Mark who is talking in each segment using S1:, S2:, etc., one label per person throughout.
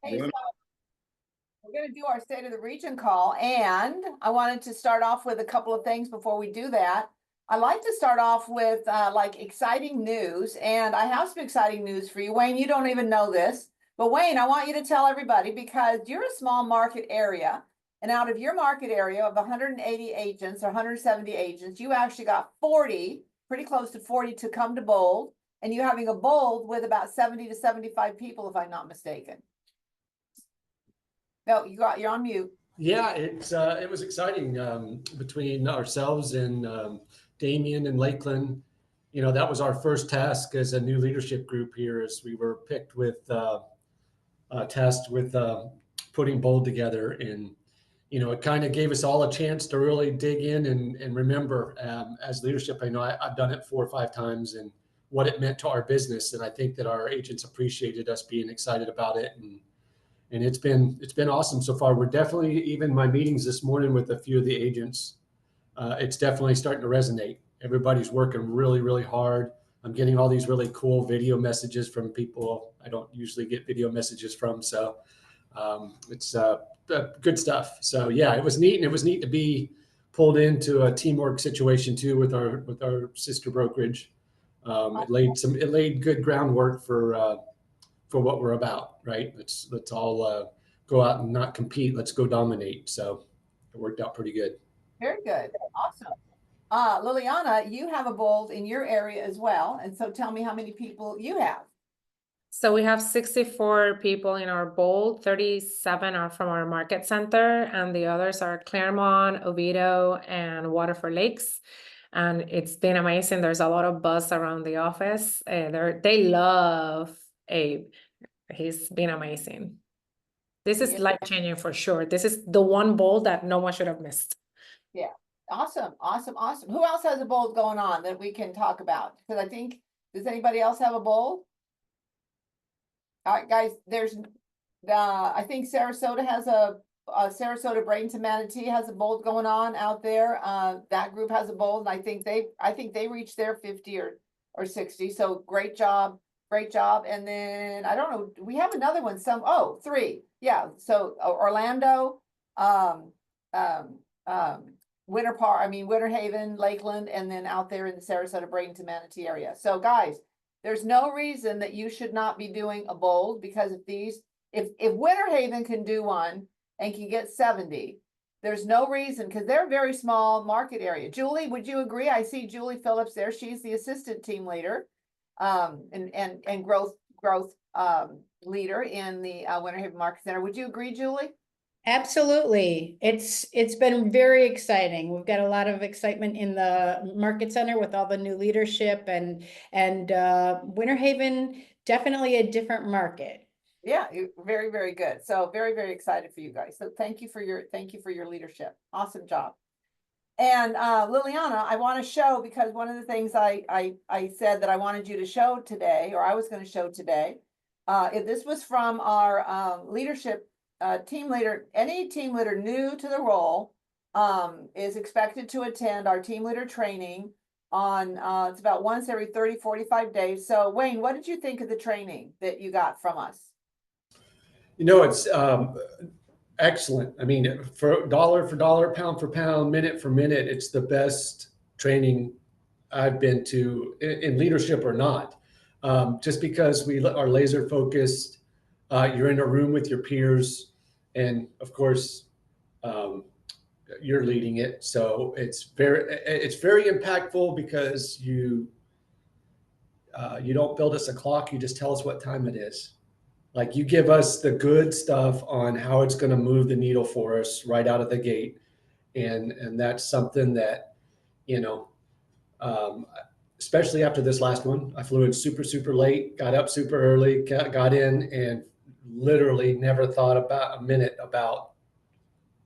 S1: Hey, so we're going to do our State of the Region call, and I wanted to start off with a couple of things before we do that. I like to start off with like exciting news, and I have some exciting news for you. Wayne, you don't even know this, but Wayne, I want you to tell everybody because you're a small market area, and out of your market area of 180 agents or 170 agents, you actually got 40, pretty close to 40 to come to Bold, and you're having a Bold with about 70 to 75 people, if I'm not mistaken. No, you're on mute.
S2: Yeah, it was exciting between ourselves and Damien and Lakeland. You know, that was our first task as a new leadership group here, as we were picked with tasked with putting Bold together, and it kind of gave us all a chance to really dig in and remember as leadership. I know I've done it 4 or 5 times, and what it meant to our business, and I think that our agents appreciated us being excited about it, and it's been awesome so far. We're definitely, even my meetings this morning with a few of the agents, it's definitely starting to resonate. Everybody's working really, really hard. I'm getting all these really cool video messages from people I don't usually get video messages from. So it's good stuff. So yeah, it was neat, and it was neat to be pulled into a teamwork situation too with our sister brokerage. It laid good groundwork for what we're about, right? Let's all go out and not compete. Let's go dominate. So it worked out pretty good.
S1: Very good. Awesome. Liliana, you have a Bold in your area as well. And so tell me how many people you have.
S3: So we have 64 people in our Bold, 37 are from our market center, and the others are Claremont, Oviedo, and Waterford Lakes. And it's been amazing. There's a lot of buzz around the office. They love Abe. He's been amazing. This is life-changing for sure. This is the one Bold that no one should have missed.
S1: Yeah. Awesome. Awesome. Awesome. Who else has a Bold going on that we can talk about? Because I think, does anybody else have a Bold? All right, guys, I think Sarasota has Sarasota Bradenton Manatee has a Bold going on out there. That group has a Bold, and I think they reached their 50 or 60. So great job. Great job. And then I don't know, we have another one, 3. Yeah. So Orlando, Winter Haven, Lakeland, and then out there in the Sarasota Bradenton Manatee area. So guys, there's no reason that you should not be doing a Bold, because if Winter Haven can do one and can get 70, there's no reason, because they're a very small market area. Julie, would you agree? I see Julie Phillips there. She's the assistant team leader and growth leader in the Winter Haven Market Center. Would you agree, Julie?
S4: Absolutely. It's been very exciting. We've got a lot of excitement in the market center with all the new leadership, and Winter Haven, definitely a different market.
S1: Yeah, very, very good. So very, very excited for you guys. So thank you for your leadership. Awesome job. And Liliana, I want to show, because one of the things I said that I wanted you to show today, or I was going to show today, if this was from our leadership team leader. Any team leader new to the role is expected to attend our team leader training on it's about once every 30-45 days. So Wayne, what did you think of the training that you got from us?
S2: It's excellent. I mean, for dollar, pound for pound, minute for minute, it's the best training I've been to in leadership or not. Just because we are laser focused, you're in a room with your peers, and of course, you're leading it. So it's very impactful, because you don't build us a clock. You just tell us what time it is. Like, you give us the good stuff on how it's going to move the needle for us right out of the gate. And that's something that, especially after this last one, I flew in super, super late, got up super early, got in, and literally never thought about a minute about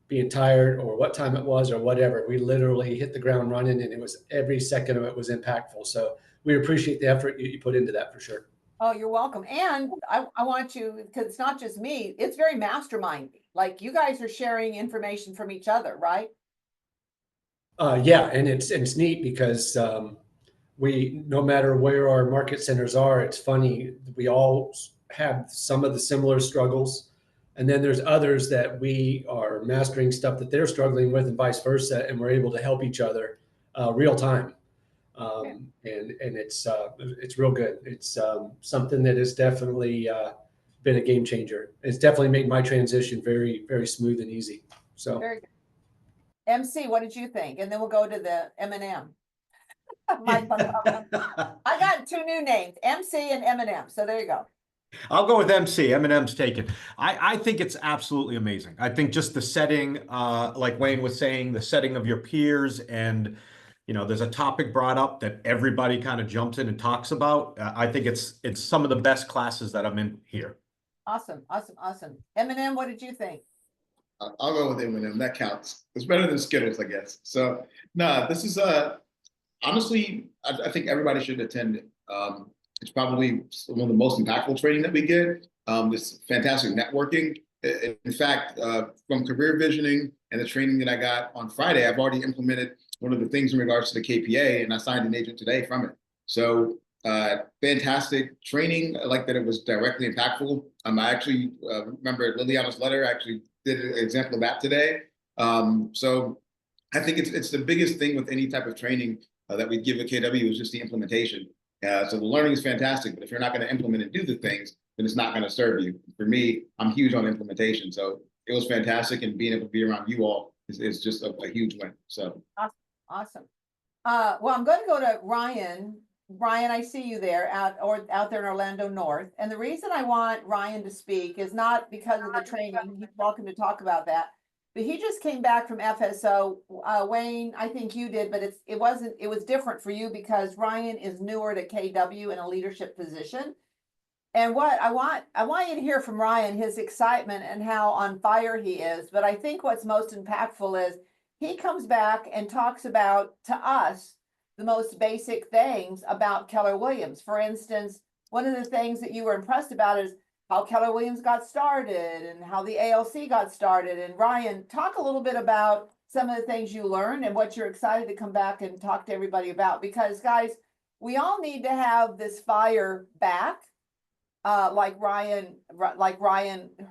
S2: being tired or what time it was or whatever. We literally hit the ground running, and every second of it was impactful. So we appreciate the effort you put into that, for sure.
S1: Oh, you're welcome. And I want you, because it's not just me, it's very mastermindy. Like, you guys are sharing information from each other, right?
S2: Yeah, and it's neat because no matter where our market centers are, it's funny, we all have some of the similar struggles. And then there's others that we are mastering stuff that they're struggling with and vice versa. And we're able to help each other real time. And it's real good. It's something that has definitely been a game changer. It's definitely made my transition very, very smooth and easy. So
S1: Very good. MC, what did you think? And then we'll go to the M&M. I got two new names, MC and M&M. So there you go.
S5: I'll go with MC. Eminem's taken. I think it's absolutely amazing. I think just the setting, like Wayne was saying, the setting of your peers, and there's a topic brought up that everybody kind of jumps in and talks about. I think it's some of the best classes that I'm in here.
S1: Awesome. M&M, what did you think?
S6: I'll go with M&M. That counts. It's better than Skittles, I guess. So, no, this is honestly, I think everybody should attend it. It's probably one of the most impactful training that we get. This fantastic networking. In fact, from career visioning and the training that I got on Friday, I've already implemented one of the things in regards to the KPA, and I signed an agent today from it. So fantastic training. I like that it was directly impactful. I actually remember Liliana's letter. I actually did an example of that today. So I think it's the biggest thing with any type of training that we give at KW is just the implementation. So the learning is fantastic, but if you're not going to implement and do the things, then it's not going to serve you. For me, I'm huge on implementation. So it was fantastic, and being able to be around you all is just a huge win. So
S1: Awesome. Well, I'm going to go to Ryan. Ryan, I see you there out there in Orlando North. And the reason I want Ryan to speak is not because of the training. He's welcome to talk about that. But he just came back from FSO. Wayne, I think you did, but it was different for you because Ryan is newer to KW in a leadership position. And what I want you to hear from Ryan, his excitement and how on fire he is. But I think what's most impactful is he comes back and talks about, to us, the most basic things about Keller Williams. For instance, one of the things that you were impressed about is how Keller Williams got started and how the ALC got started. And Ryan, talk a little bit about some of the things you learned and what you're excited to come back and talk to everybody about. Because guys, we all need to have this fire back, like Ryan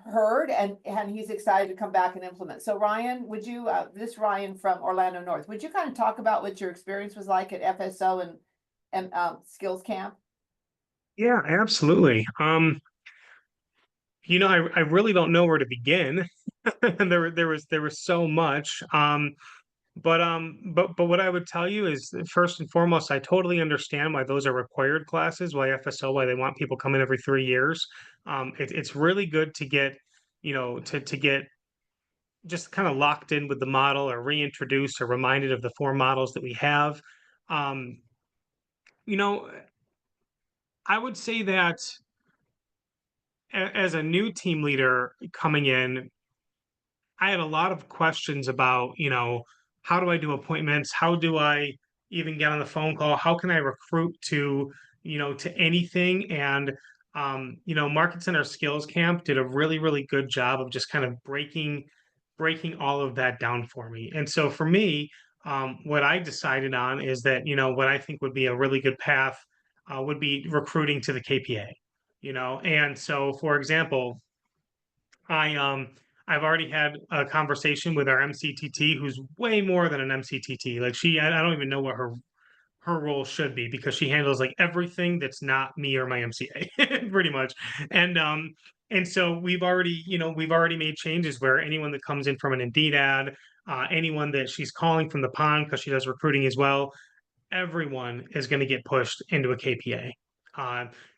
S1: heard, and he's excited to come back and implement. So Ryan, would you, this Ryan from Orlando North, would you kind of talk about what your experience was like at FSO and Skills Camp?
S7: Yeah, absolutely. I really don't know where to begin. There was so much. But what I would tell you is that first and foremost, I totally understand why those are required classes, why FSO, why they want people coming every 3 years. It's really good to get, to get just kind of locked in with the model, or reintroduced or reminded of the 4 models that we have. I would say that as a new team leader coming in, I had a lot of questions about, how do I do appointments? How do I even get on the phone call? How can I recruit to anything? And, Market Center Skills Camp did a really, really good job of just kind of breaking all of that down for me. And so for me, what I decided on is that, what I think would be a really good path would be recruiting to the KPA, And so, for example, I've already had a conversation with our MCTT, who's way more than an MCTT. Like I don't even know what her role should be, because she handles like everything that's not me or my MCA pretty much. And so we've already made changes where anyone that comes in from an Indeed ad, anyone that she's calling from the pond, because she does recruiting as well, everyone is going to get pushed into a KPA.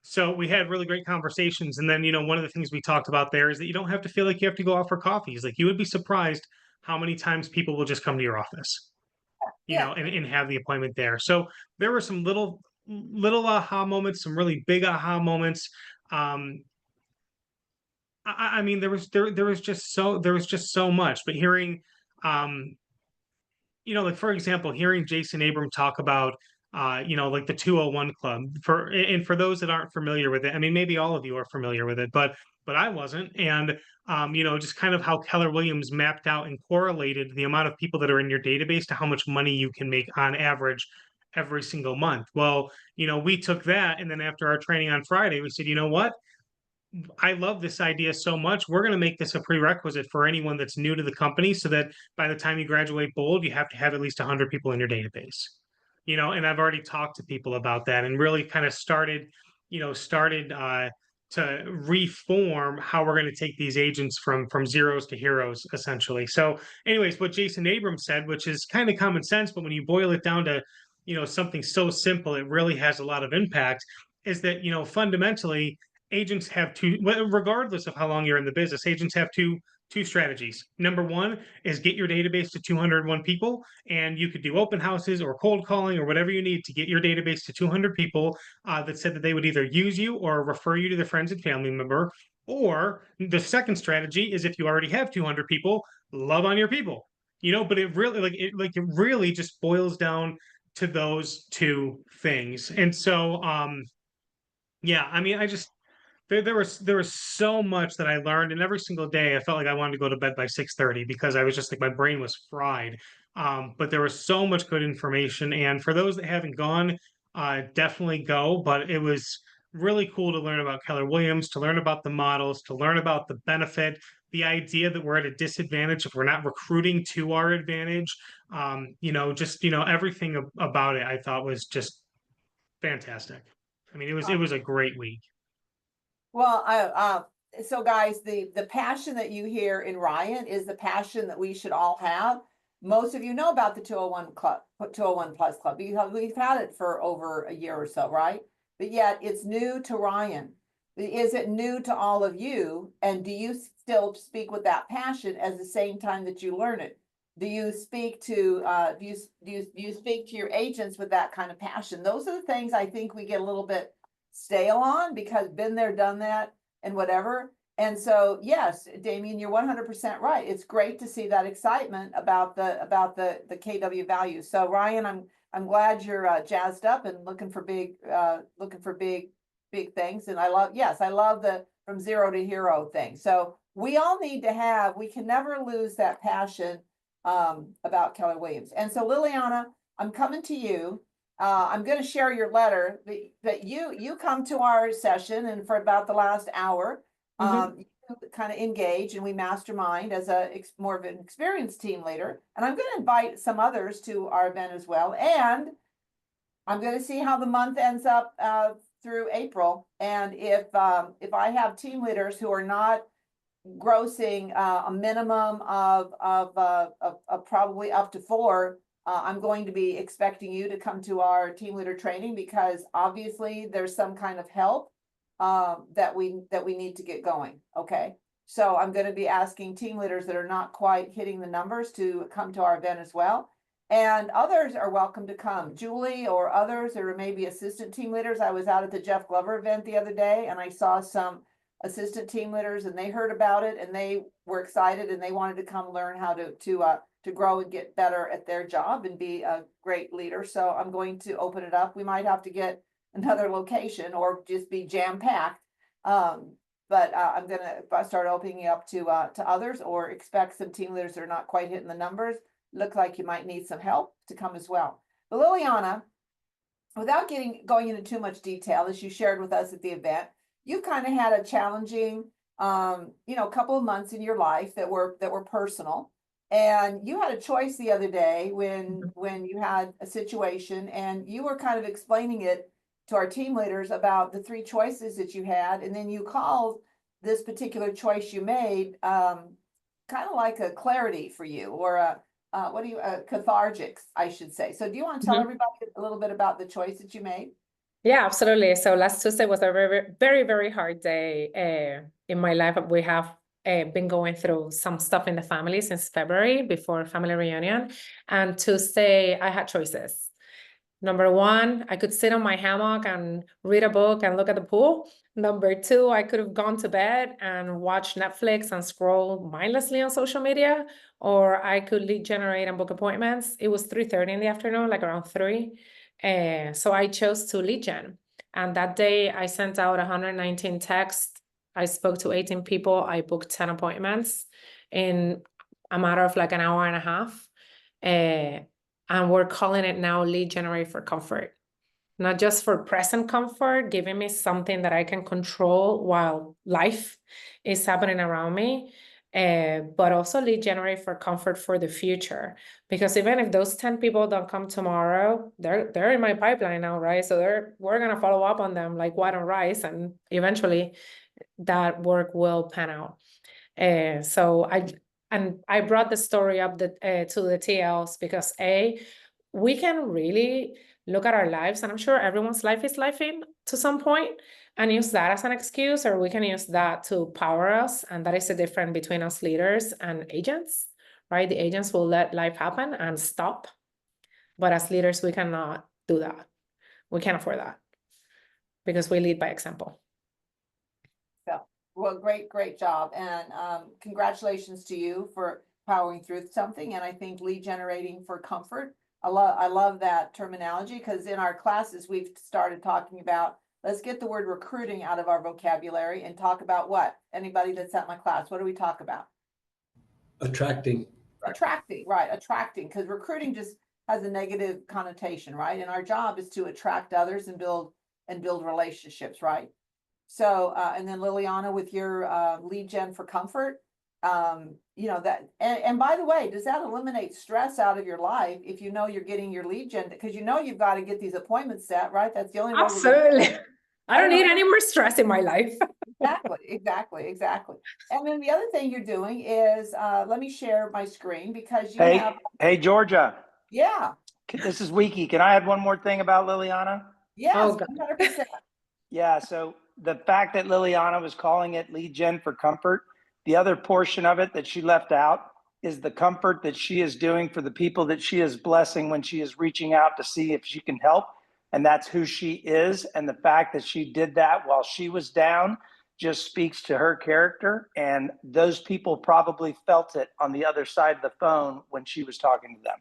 S7: So we had really great conversations. And then, one of the things we talked about there is that you don't have to feel like you have to go out for coffees. Like, you would be surprised how many times people will just come to your office, and have the appointment there. So there were some little aha moments, some really big aha moments. I mean, there was just so much, but hearing, like, for example, hearing Jason Abram talk about, like the 201 Club, for those that aren't familiar with it. I mean, maybe all of you are familiar with it, but I wasn't. And, just kind of how Keller Williams mapped out and correlated the amount of people that are in your database to how much money you can make on average every single month. Well, we took that, and then after our training on Friday, we said, you know what? I love this idea so much. We're going to make this a prerequisite for anyone that's new to the company so that by the time you graduate Bold, you have to have at least 100 people in your database. And I've already talked to people about that and really kind of started to reform how we're going to take these agents from zeros to heroes, essentially. So anyways, what Jason Abrams said, which is kind of common sense, but when you boil it down to, something so simple, it really has a lot of impact, is that, fundamentally, agents have regardless of how long you're in the business, agents have two strategies. Number one is get your database to 201 people, and you could do open houses or cold calling or whatever you need to get your database to 200 people that said that they would either use you or refer you to their friends and family member. Or the second strategy is, if you already have 200 people, love on your people. But it really just boils down to those two things. And so yeah, I mean, there was so much that I learned, and every single day I felt like I wanted to go to bed by 6:30 because I was just like, my brain was fried. But there was so much good information, and for those that haven't gone, definitely go. But it was really cool to learn about Keller Williams, to learn about the models, to learn about the benefit, the idea that we're at a disadvantage if we're not recruiting to our advantage. Everything about it I thought was just fantastic. I mean, it was a great week.
S1: Well, so guys, the passion that you hear in Ryan is the passion that we should all have. Most of you know about the 201 Club, 201 Plus Club, because we've had it for over a year or so, right? But yet it's new to Ryan. Is it new to all of you? And do you still speak with that passion at the same time that you learn it? Do you speak to do you speak to your agents with that kind of passion? Those are the things I think we get a little bit stale on, because been there, done that, and whatever. And so, yes, Damien, you're 100% right. It's great to see that excitement about the KW values. So Ryan, I'm glad you're jazzed up and looking for big things. And I love the from zero to hero thing. So we all need to have, we can never lose that passion about Keller Williams. And so Liliana, I'm coming to you. I'm going to share your letter that you come to our session, and for about the last hour, you kind of engage and we mastermind as more of an experienced team leader. And I'm going to invite some others to our event as well. And I'm going to see how the month ends up through April. And if I have team leaders who are not grossing a minimum of probably up to 4, I'm going to be expecting you to come to our team leader training, because obviously there's some kind of help that we need to get going. Okay. So I'm going to be asking team leaders that are not quite hitting the numbers to come to our event as well. And others are welcome to come. Julie or others, or maybe assistant team leaders. I was out at the Jeff Glover event the other day, and I saw some assistant team leaders, and they heard about it and they were excited and they wanted to come learn how to grow and get better at their job and be a great leader. So I'm going to open it up. We might have to get another location or just be jam-packed. But I'm going to start opening up to others, or expect some team leaders that are not quite hitting the numbers. Look like you might need some help to come as well. But Liliana, without going into too much detail, as you shared with us at the event, you kind of had a challenging, couple of months in your life that were personal. And you had a choice the other day when you had a situation, and you were kind of explaining it to our team leaders about the 3 choices that you had. And then you called this particular choice you made kind of like a clarity for you, or a cathartic, I should say. So do you want to tell everybody a little bit about the choice that you made?
S3: Yeah, absolutely. So last Tuesday was a very, very, very hard day in my life. We have been going through some stuff in the family since February, before family reunion. And Tuesday, I had choices. Number 1, I could sit on my hammock and read a book and look at the pool. Number 2, I could have gone to bed and watch Netflix and scroll mindlessly on social media, or I could lead generate and book appointments. It was 3:30 in the afternoon, like around 3. So I chose to lead gen. And that day I sent out 119 texts. I spoke to 18 people. I booked 10 appointments in a matter of like an hour and a half. And we're calling it now Lead Generate for Comfort. not just for present comfort, giving me something that I can control while life is happening around me, but also lead generate for comfort for the future. Because even if those 10 people don't come tomorrow, they're in my pipeline now, right? So we're gonna follow up on them like white on rice, and eventually that work will pan out. So I brought the story up to the TLs because we can really look at our lives, and I'm sure everyone's life is lifing to some point, and use that as an excuse, or we can use that to power us. And that is the difference between us leaders and agents, right? The agents will let life happen and stop, but as leaders, we cannot do that. We can't afford that because we lead by example.
S1: Well, great job. And congratulations to you for powering through something. And I think lead generating for comfort. I love that terminology, because in our classes, we've started talking about, let's get the word recruiting out of our vocabulary and talk about what? Anybody that's at my class, what do we talk about?
S2: Attracting.
S1: Attracting, right, attracting, because recruiting just has a negative connotation, right? And our job is to attract others and build relationships, right? So, and then Liliana with your lead gen for comfort, you know, that, and by the way, does that eliminate stress out of your life if you know you're getting your lead gen, because you know you've got to get these appointments set, right? That's the only way.
S3: Absolutely. I don't
S1: know.
S3: need any more stress in my life.
S1: Exactly. And then the other thing you're doing is, let me share my screen, because you
S8: Hey,
S1: have,
S8: hey, Georgia,
S1: yeah,
S8: this is Wiki. Can I add one more thing about Liliana?
S1: yes,
S3: Oh, God.
S1: 100%.
S8: Yeah, so the fact that Liliana was calling it lead gen for comfort, the other portion of it that she left out is the comfort that she is doing for the people that she is blessing when she is reaching out to see if she can help. And that's who she is. And the fact that she did that while she was down just speaks to her character. And those people probably felt it on the other side of the phone when she was talking to them.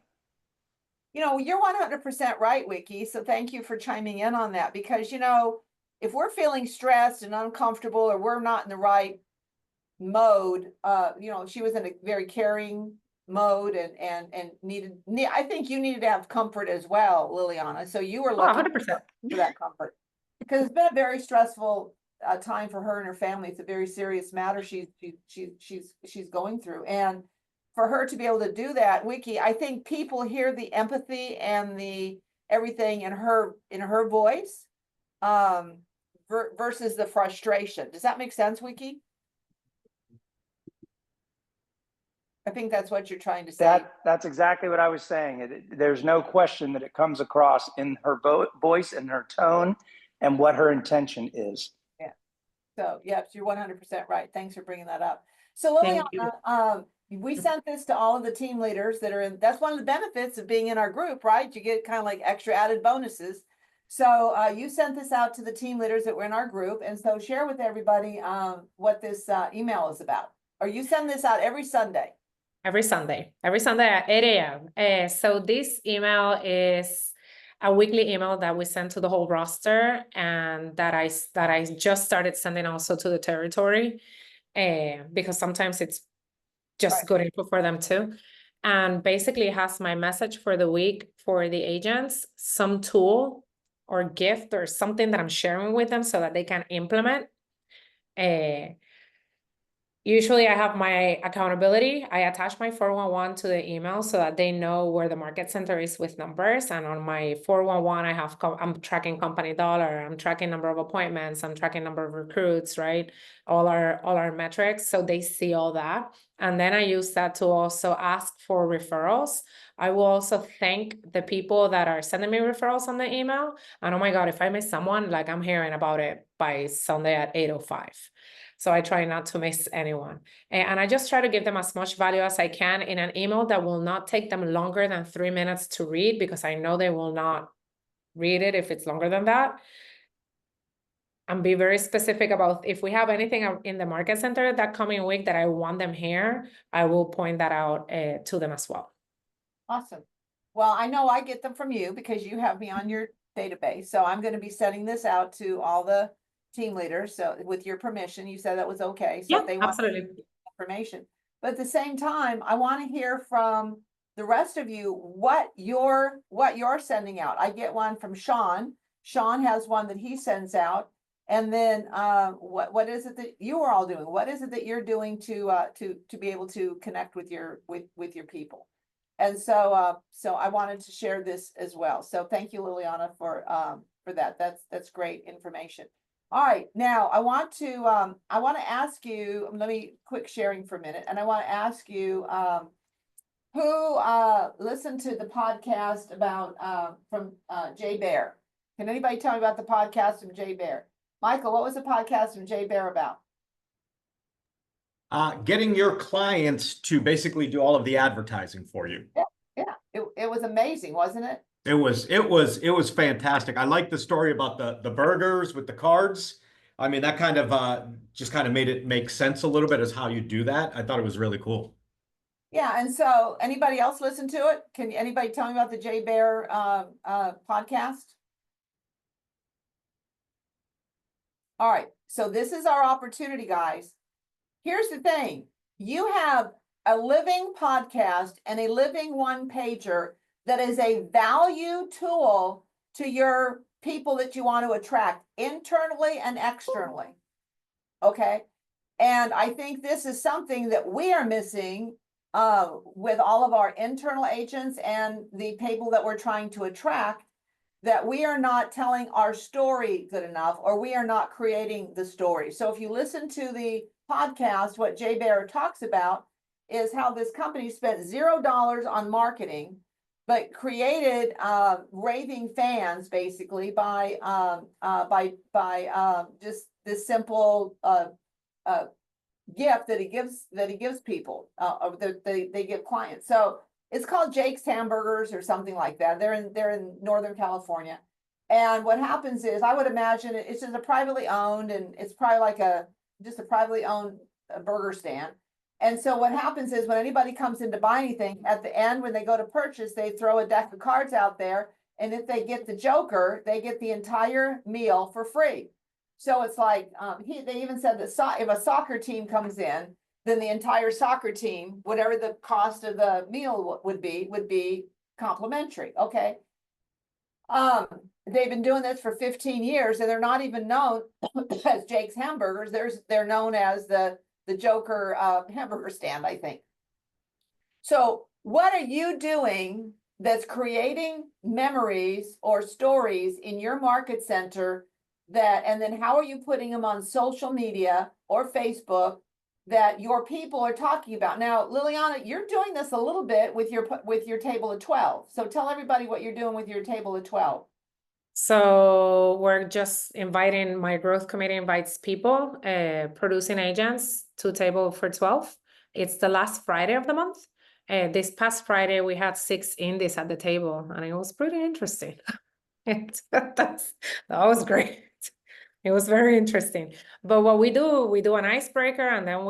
S1: You know, you're 100% right, Wiki. So thank you for chiming in on that, because, you know, if we're feeling stressed and uncomfortable, or we're not in the right mode, you know, she was in a very caring mode and I think you needed to have comfort as well, Liliana. So you were
S3: Oh,
S1: looking
S3: 100%.
S1: for that comfort, because it's been a very stressful time for her and her family. It's a very serious matter she's going through, and for her to be able to do that, Wiki, I think people hear the empathy and the everything in her voice, versus the frustration. Does that make sense, Wiki? I think that's what you're trying to say.
S8: That's exactly what I was saying. There's no question that it comes across in her voice and her tone and what her intention is.
S1: Yeah. So, yes, you're 100% right. Thanks for bringing that up. So, Liliana, we sent this to all of the team leaders that are in. That's one of the benefits of being in our group, right? You get kind of like extra added bonuses. So, you sent this out to the team leaders that were in our group, and so share with everybody what this email is about. Or you send this out every Sunday?
S3: Every Sunday at 8 a.m. So this email is a weekly email that we send to the whole roster, and that I just started sending also to the territory, because sometimes it's just good info for them too. And basically it has my message for the week for the agents, some tool or gift or something that I'm sharing with them so that they can implement. Usually I have my accountability. I attach my 411 to the email so that they know where the market center is with numbers. And on my 411, I'm tracking company dollar, I'm tracking number of appointments, I'm tracking number of recruits, right? All our metrics. So they see all that. And then I use that to also ask for referrals. I will also thank the people that are sending me referrals on the email. And oh my God, if I miss someone, like I'm hearing about it by Sunday at 8:05. So I try not to miss anyone. And I just try to give them as much value as I can in an email that will not take them longer than 3 minutes to read, because I know they will not read it if it's longer than that. And be very specific about if we have anything in the market center that coming week that I want them here, I will point that out to them as well.
S1: Awesome. Well, I know I get them from you because you have me on your database. So I'm going to be sending this out to all the team leaders. So with your permission, you said that was okay. So
S3: Yeah,
S1: if they want
S3: absolutely.
S1: information, but at the same time, I want to hear from the rest of you what you're sending out. I get one from Sean, Sean has one that he sends out. And then, what is it that you are all doing? What is it that you're doing to be able to connect with your people? And so, so I wanted to share this as well. So thank you, Liliana, for that. That's great information. All right, now I want to ask you, let me quick sharing for a minute, and I want to ask you, who listened to the podcast about from Jay Bear? Can anybody tell me about the podcast from Jay Bear? Michael, what was the podcast from Jay Bear about?
S5: Getting your clients to basically do all of the advertising for you.
S1: Yeah, it was amazing, wasn't it?
S5: It was fantastic. I like the story about the burgers with the cards. I mean, that kind of just kind of made it make sense a little bit as how you do that. I thought it was really cool.
S1: Yeah, and so anybody else listen to it? Can anybody tell me about the Jay Bear podcast? All right, so this is our opportunity, guys. Here's the thing. You have a living podcast and a living one-pager that is a value tool to your people that you want to attract internally and externally. Okay? And I think this is something that we are missing with all of our internal agents and the people that we're trying to attract, that we are not telling our story good enough, or we are not creating the story. So if you listen to the podcast, what Jay Bear talks about is how this company spent $0 on marketing, but created raving fans basically by just this simple gift that he gives people, that they give clients. So it's called Jake's Hamburgers or something like that. They're in Northern California. And what happens is, I would imagine it's just a privately owned, and it's probably like just a privately owned burger stand. And so what happens is, when anybody comes in to buy anything, at the end, when they go to purchase, they throw a deck of cards out there. And if they get the Joker, they get the entire meal for free. So it's like, they even said that if a soccer team comes in, then the entire soccer team, whatever the cost of the meal would be complimentary. Okay. They've been doing this for 15 years, and they're not even known as Jake's Hamburgers. They're known as the Joker hamburger stand, I think. So what are you doing that's creating memories or stories in your market center, and then how are you putting them on social media or Facebook that your people are talking about? Now, Liliana, you're doing this a little bit with your table of 12. So tell everybody what you're doing with your table of 12.
S3: So we're just inviting, my growth committee invites people, producing agents to table for 12. It's the last Friday of the month. This past Friday, we had 6 indies at the table, and it was pretty interesting. That was great. It was very interesting. But what we do an icebreaker, and then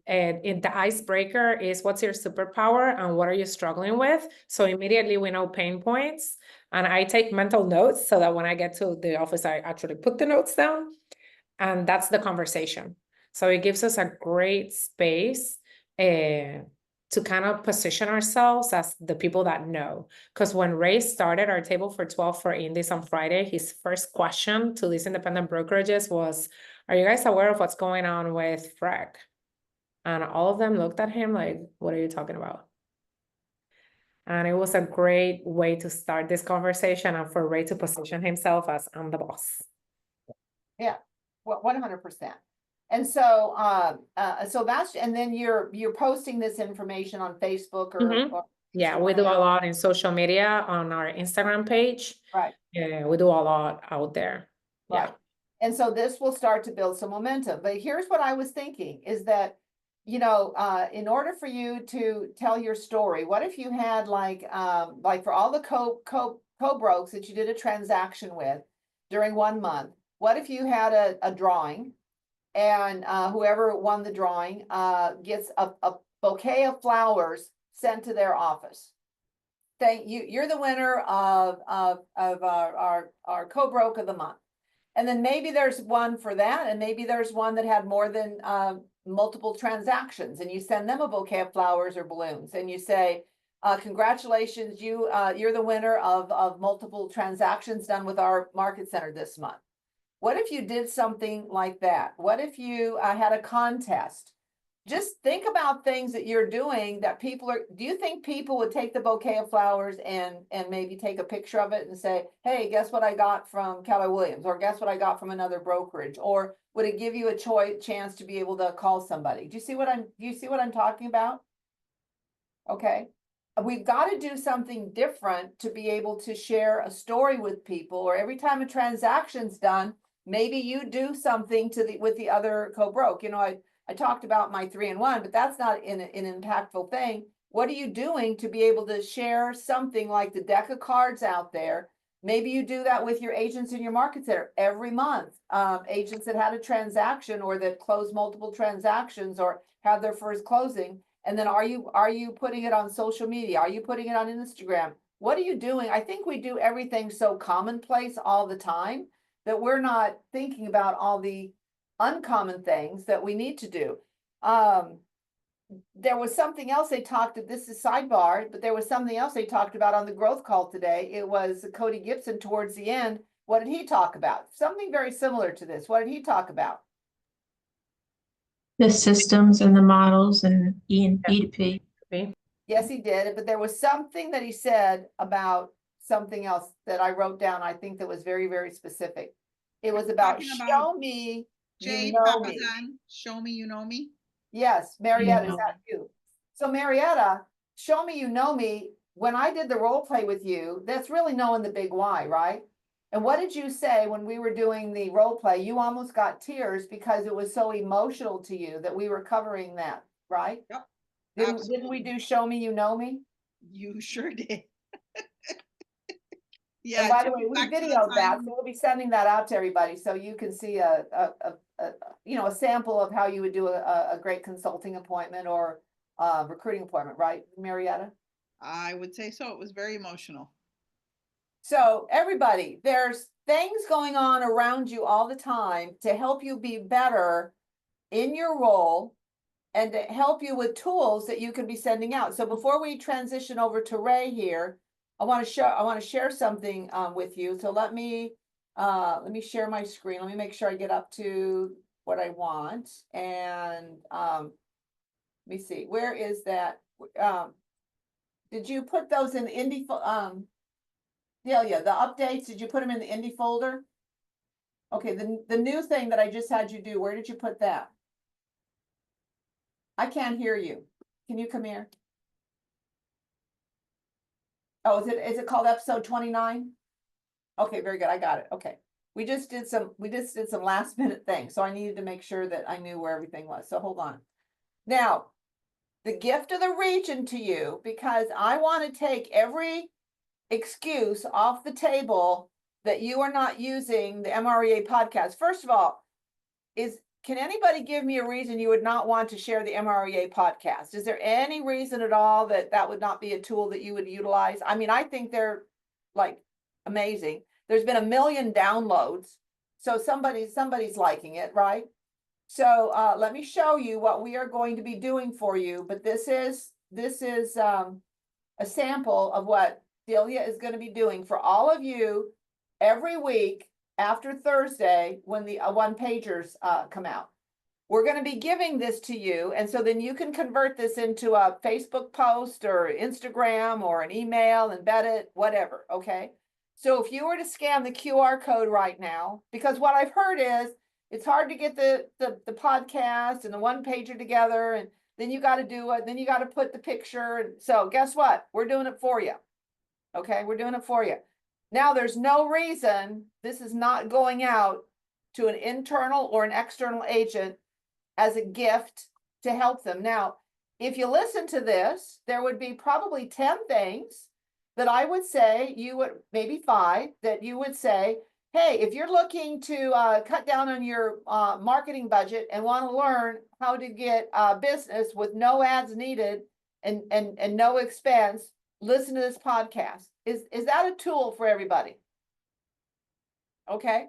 S3: in the icebreaker is, what's your superpower and what are you struggling with? So immediately we know pain points, and I take mental notes so that when I get to the office, I actually put the notes down, and that's the conversation. So it gives us a great space to kind of position ourselves as the people that know. Because when Ray started our table for 12 for indies on Friday, his first question to these independent brokerages was, are you guys aware of what's going on with FREC? And all of them looked at him like, what are you talking about? And it was a great way to start this conversation, and for Ray to position himself as, I'm the boss.
S1: Yeah, 100%. And so, so that's, and then you're posting this information on Facebook or
S3: Yeah, we do a lot in social media on our Instagram page.
S1: Right.
S3: Yeah, we do a lot out there.
S1: Right. Yeah. And so this will start to build some momentum. But here's what I was thinking is that, in order for you to tell your story, what if you had like for all the co-brokes that you did a transaction with during 1 month, what if you had a drawing, and whoever won the drawing gets a bouquet of flowers sent to their office? Thank you. You're the winner of our co-broke of the month. And then maybe there's one for that, and maybe there's one that had more than multiple transactions, and you send them a bouquet of flowers or balloons, and you say, Congratulations, you're the winner of multiple transactions done with our market center this month. What if you did something like that? What if you had a contest? Just think about things that you're doing that people are, do you think people would take the bouquet of flowers and maybe take a picture of it and say, hey, guess what I got from Keller Williams, or guess what I got from another brokerage? Or would it give you a chance to be able to call somebody? Do you see what I'm talking about? Okay. We've got to do something different to be able to share a story with people, or every time a transaction's done, maybe you do something with the other co-broke. You know, I talked about my 3-in-1, but that's not an impactful thing. What are you doing to be able to share something like the deck of cards out there? Maybe you do that with your agents in your market center every month. Agents that had a transaction or that closed multiple transactions or had their first closing. And then are you putting it on social media? Are you putting it on Instagram? What are you doing? I think we do everything so commonplace all the time that we're not thinking about all the uncommon things that we need to do. There was something else they talked, this is sidebar, but there was something else they talked about on the growth call today. It was Cody Gibson towards the end. What did he talk about? Something very similar to this. What did he talk about?
S9: The systems and the models and E and P2P.
S1: Yes, he did. But there was something that he said about something else that I wrote down. I think that was very, very specific. It was about show me
S10: Jay
S1: you know me.
S10: Papazan, show me you know me.
S1: Yes, Marietta,
S9: Yeah.
S1: is that you? So Marietta, show me you know me. When I did the role play with you, that's really knowing the big why, right? And what did you say when we were doing the role play? You almost got tears because it was so emotional to you that we were covering that, right?
S10: Yep.
S1: Didn't we do show me you know me?
S10: You sure did.
S1: And
S10: Yeah.
S1: by the
S10: take
S1: way,
S10: me
S1: we
S10: back to the
S1: videoed that,
S10: time-
S1: so we'll be sending that out to everybody so you can see a sample of how you would do a great consulting appointment or recruiting appointment, right, Marietta?
S10: I would say so. It was very emotional.
S1: So everybody, there's things going on around you all the time to help you be better in your role and to help you with tools that you can be sending out. So before we transition over to Ray here, I want to share something with you. So let me share my screen. Let me make sure I get up to what I want. And let me see, where is that? Did you put those in the Indie Delia, the updates, did you put them in the Indie folder? Okay, the new thing that I just had you do, where did you put that? I can't hear you. Can you come here? Oh, is it called episode 29? Okay, very good. I got it. Okay. We just did some last minute things. So I needed to make sure that I knew where everything was. So hold on. Now, the gift of the region to you, because I want to take every excuse off the that you are not using the MREA podcast. First of all, can anybody give me a reason you would not want to share the MREA podcast? Is there any reason at all that would not be a tool that you would utilize? I mean, I think they're like amazing. There's been 1 million downloads. So somebody's liking it, right? So let me show you what we are going to be doing for you. But this is a sample of what Delia is going to be doing for all of you every week after Thursday when the one-pagers come out. We're going to be giving this to you, and so then you can convert this into a Facebook post or Instagram or an email, embed it, whatever, okay? So if you were to scan the QR code right now, because what I've heard is it's hard to get the podcast and the one-pager together, and then you got to do it, then you got to put the picture, and so guess what? We're doing it for you. Okay, we're doing it for you. Now, there's no reason this is not going out to an internal or an external agent as a gift to help them. Now, if you listen to this, there would be probably 10 things that I would say, maybe 5, that you would say, hey, if you're looking to cut down on your marketing budget and want to learn how to get business with no ads needed and no expense, listen to this podcast. Is that a tool for everybody? Okay.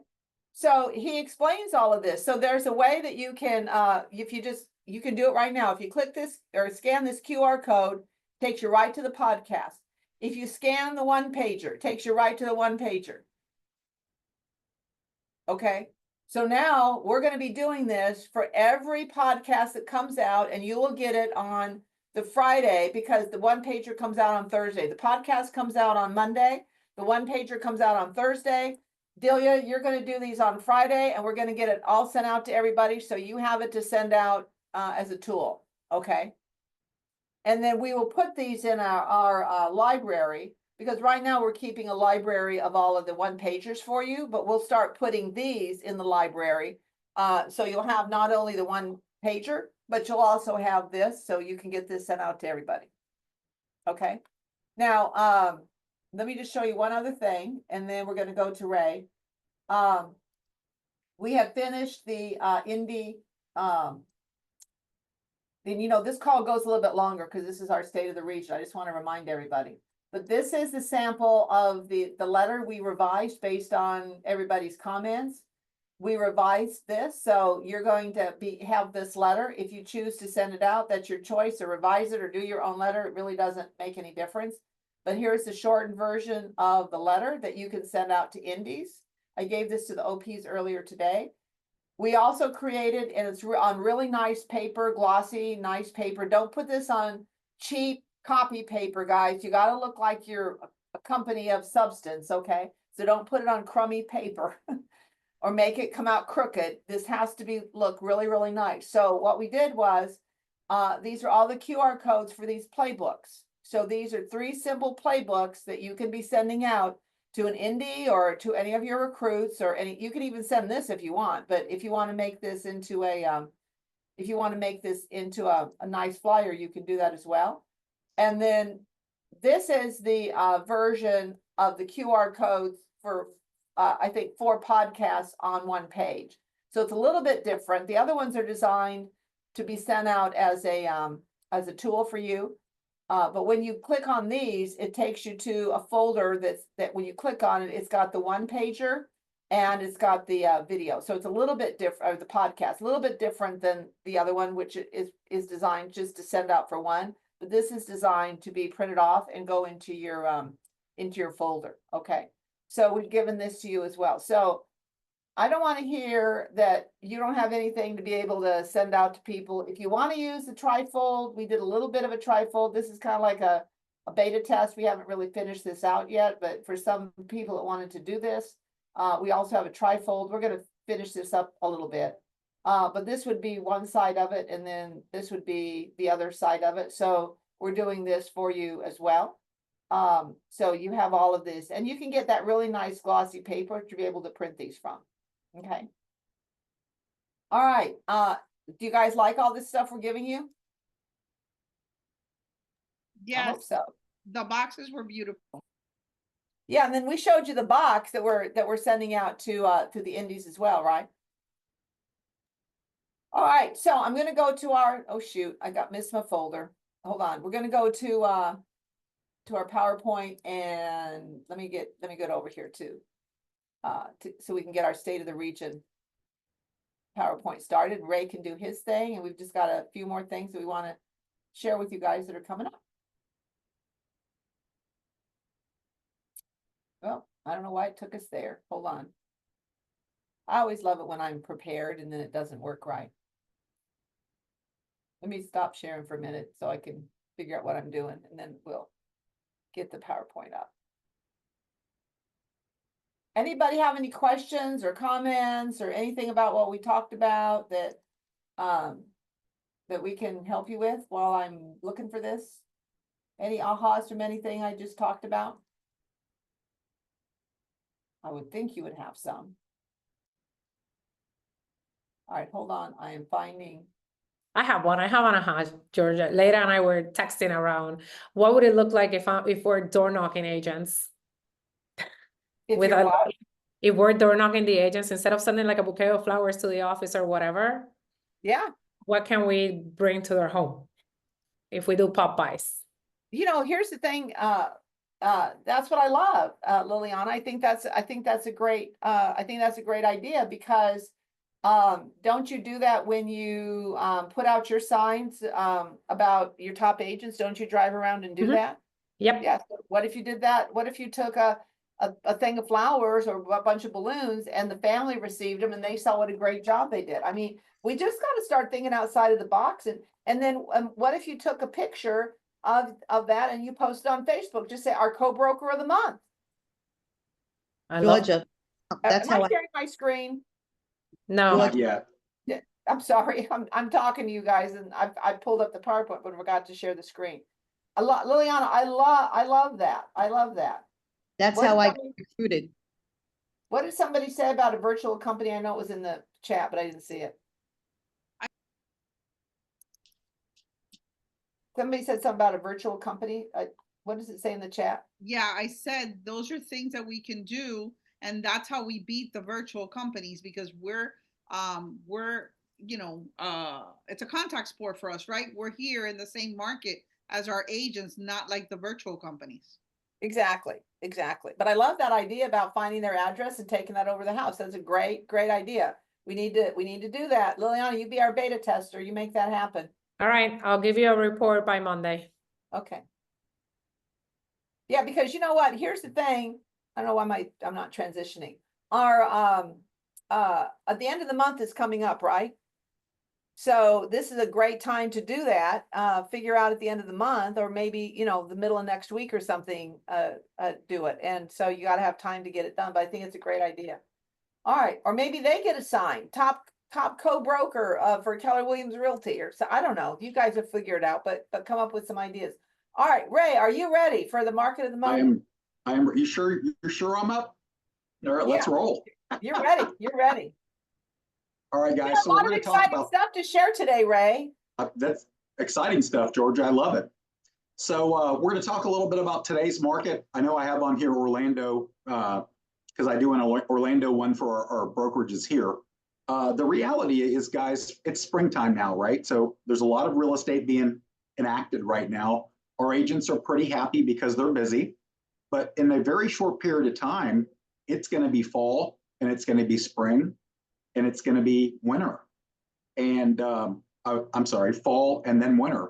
S1: So he explains all of this. So there's a way that you can, you can do it right now. If you click this or scan this QR code, takes you right to the podcast. If you scan the one pager, it takes you right to the one pager. Okay, so now we're going to be doing this for every podcast that comes out, and you will get it on the Friday because the one pager comes out on Thursday. The podcast comes out on Monday. The one pager comes out on Thursday. Delia, you're going to do these on Friday, and we're going to get it all sent out to everybody. So you have it to send out as a tool. Okay. And then we will put these in our library, because right now we're keeping a library of all of the one pagers for you, but we'll start putting these in the library. So you'll have not only the one pager, but you'll also have this, so you can get this sent out to everybody. Okay. Now, let me just show you one other thing, and then we're going to go to Ray. We have finished the Indy. And you know, this call goes a little bit longer because this is our state of the region. I just want to remind everybody. But this is the sample of the letter we revised based on everybody's comments. We revised this, so you're going to have this letter. If you choose to send it out, that's your choice, or revise it or do your own letter. It really doesn't make any difference. But here's the shortened version of the letter that you can send out to Indies. I gave this to the OPs earlier today. We also created, and it's on really nice paper, glossy, nice paper. Don't put this on cheap copy paper, guys. You got to look like you're a company of substance, okay? So don't put it on crummy paper or make it come out crooked. This has to look really, really nice. So what we did was, these are all the QR codes for these playbooks. So these are 3 simple playbooks that you can be sending out to an Indie or to any of your recruits, or any, you can even send this if you want, but if you want to make this into a, a nice flyer, you can do that as well. And then this is the version of the QR codes for, I think 4 podcasts on one page. So it's a little bit different. The other ones are designed to be sent out as a tool for you. But when you click on these, it takes you to a folder that when you click on it, it's got the one pager and it's got the video. So it's a little bit different, or the podcast, a little bit different than the other one, which is designed just to send out for one. But this is designed to be printed off and go into your folder. Okay. So we've given this to you as well. So I don't want to hear that you don't have anything to be able to send out to people. If you want to use the trifold, we did a little bit of a trifold. This is kind of like a beta test. We haven't really finished this out yet, but for some people that wanted to do this, we also have a trifold. We're going to finish this up a little bit. But this would be one side of it, and then this would be the other side of it. So we're doing this for you as well. So you have all of this, and you can get that really nice glossy paper to be able to print these from. Okay. All right. Do you guys like all this stuff we're giving you? I hope
S10: Yes,
S1: so.
S10: the boxes were beautiful.
S1: Yeah, and then we showed you the box that we're sending out to the Indies as well, right? All right, so I'm gonna go to our, oh shoot, I missed my folder. Hold on, we're gonna go to our PowerPoint, and let me get over here too. So we can get our state of the region PowerPoint started. Ray can do his thing, and we've just got a few more things that we want to share with you guys that are coming up. Well, I don't know why it took us there. Hold on. I always love it when I'm prepared and then it doesn't work right. Let me stop sharing for a minute so I can figure out what I'm doing, and then we'll get the PowerPoint up. Anybody have any questions or comments or anything about what we talked about that we can help you with while I'm looking for this? Any ahas from anything I just talked about? I would think you would have some. All right, hold on. I am finding.
S3: I have one aha, Georgia. Leila and I were texting around. What would it look like if we're door knocking agents?
S1: If you're what?
S3: If we're door knocking the agents, instead of sending like a bouquet of flowers to the office or whatever,
S1: Yeah.
S3: what can we bring to their home if we do pop-bys?
S1: You know, here's the thing. That's what I love, Liliana. I think that's a great idea, because Don't you do that when you, put out your signs, about your top agents? Don't you drive around and do
S3: Mhm.
S1: that?
S3: Yep.
S1: Yes. What if you did that? What if you took a thing of flowers or a bunch of balloons and the family received them and they saw what a great job they did? I mean, we just got to start thinking outside of the box. And then what if you took a picture of that and you post it on Facebook? Just say our co-broker of the month.
S3: I love,
S11: Georgia, that's
S1: Am
S11: how
S1: I
S11: I,
S1: sharing my screen?
S3: no,
S11: Georgia,
S5: yet.
S1: I'm sorry, I'm talking to you guys and I pulled up the PowerPoint, but forgot to share the screen. Liliana, I love that. I love that.
S11: that's
S1: What
S11: how
S1: did
S11: I
S1: somebody-
S11: got recruited.
S1: What did somebody say about a virtual company? I know it was in the chat, but I didn't see it. Somebody said something about a virtual company. What does it say in the chat?
S10: Yeah, I said those are things that we can do, and that's how we beat the virtual companies because we're it's a contact sport for us, right? We're here in the same market as our agents, not like the virtual companies.
S1: Exactly, exactly. But I love that idea about finding their address and taking that over the house. That's a great idea. We need to do that. Liliana, you be our beta tester. You make that happen.
S3: all right, I'll give you a report by Monday.
S1: Okay. Yeah, because you know what? Here's the thing. I don't know why I'm not transitioning. Our at the end of the month is coming up, right? So this is a great time to do that. Figure out at the end of the month, or maybe, the middle of next week or something, do it. And so you got to have time to get it done, but I think it's a great idea. All right. Or maybe they get assigned top co-broker for Keller Williams Realty, or so I don't know. You guys have figured it out, but come up with some ideas. All right, Ray, are you ready for the market of the month?
S12: You're sure I'm up? All right, let's
S1: Yeah.
S12: roll.
S1: You're ready. You're ready.
S12: All right,
S1: You
S12: guys.
S1: got
S12: So
S1: a
S12: we're
S1: lot of
S12: going to talk
S1: exciting
S12: about
S1: stuff to share today, Ray.
S12: that's exciting stuff, Georgia. I love it. So we're going to talk a little bit about today's market. I know I have on here Orlando because I do an Orlando one for our brokerages here. The reality is, guys, it's springtime now, right? So there's a lot of real estate being enacted right now. Our agents are pretty happy because they're busy, but in a very short period of time, it's going to be fall and it's going to be spring and it's going to be winter. And I'm sorry, fall and then winter.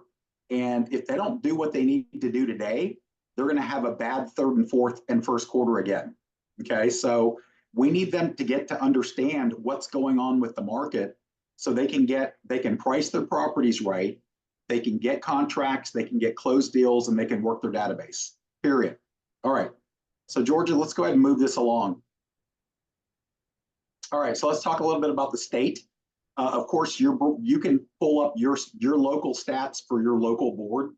S12: And if they don't do what they need to do today, they're going to have a bad third and fourth and first quarter again. Okay, so we need them to get to understand what's going on with the market so they can price their properties right. They can get contracts, they can get closed deals, and they can work their database, period. All right, so Georgia, let's go ahead and move this along. All right, so let's talk a little bit about the state. Of course, you can pull up your local stats for your local board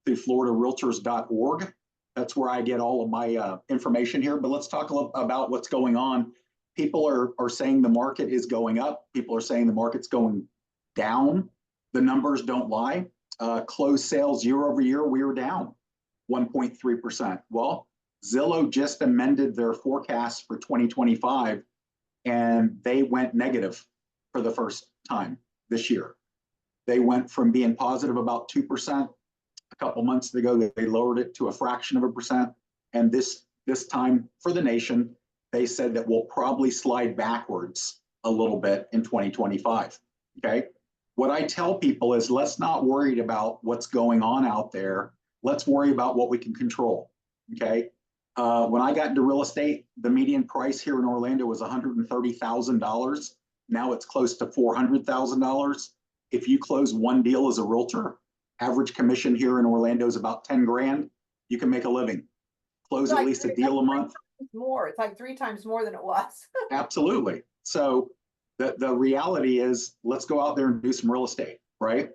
S12: through floridarealtors.org. That's where I get all of my information here, but let's talk a little about what's going on. People are saying the market is going up. People are saying the market's going down. The numbers don't lie. Closed sales year over year, we were down 1.3%. Well, Zillow just amended their forecast for 2025 and they went negative for the first time this year. They went from being positive about 2% a couple months ago. They lowered it to a fraction of a percent. And this time for the nation, they said that we'll probably slide backwards a little bit in 2025. Okay. What I tell people is let's not worry about what's going on out there. Let's worry about what we can control. Okay. When I got into real estate, the median price here in Orlando was $130,000. Now it's close to $400,000. If you close one deal as a realtor, average commission here in Orlando is about 10 grand. You can make a living. Close at least a deal a month.
S1: More. It's like 3 times more than it was.
S12: Absolutely. So the reality is let's go out there and do some real estate, right?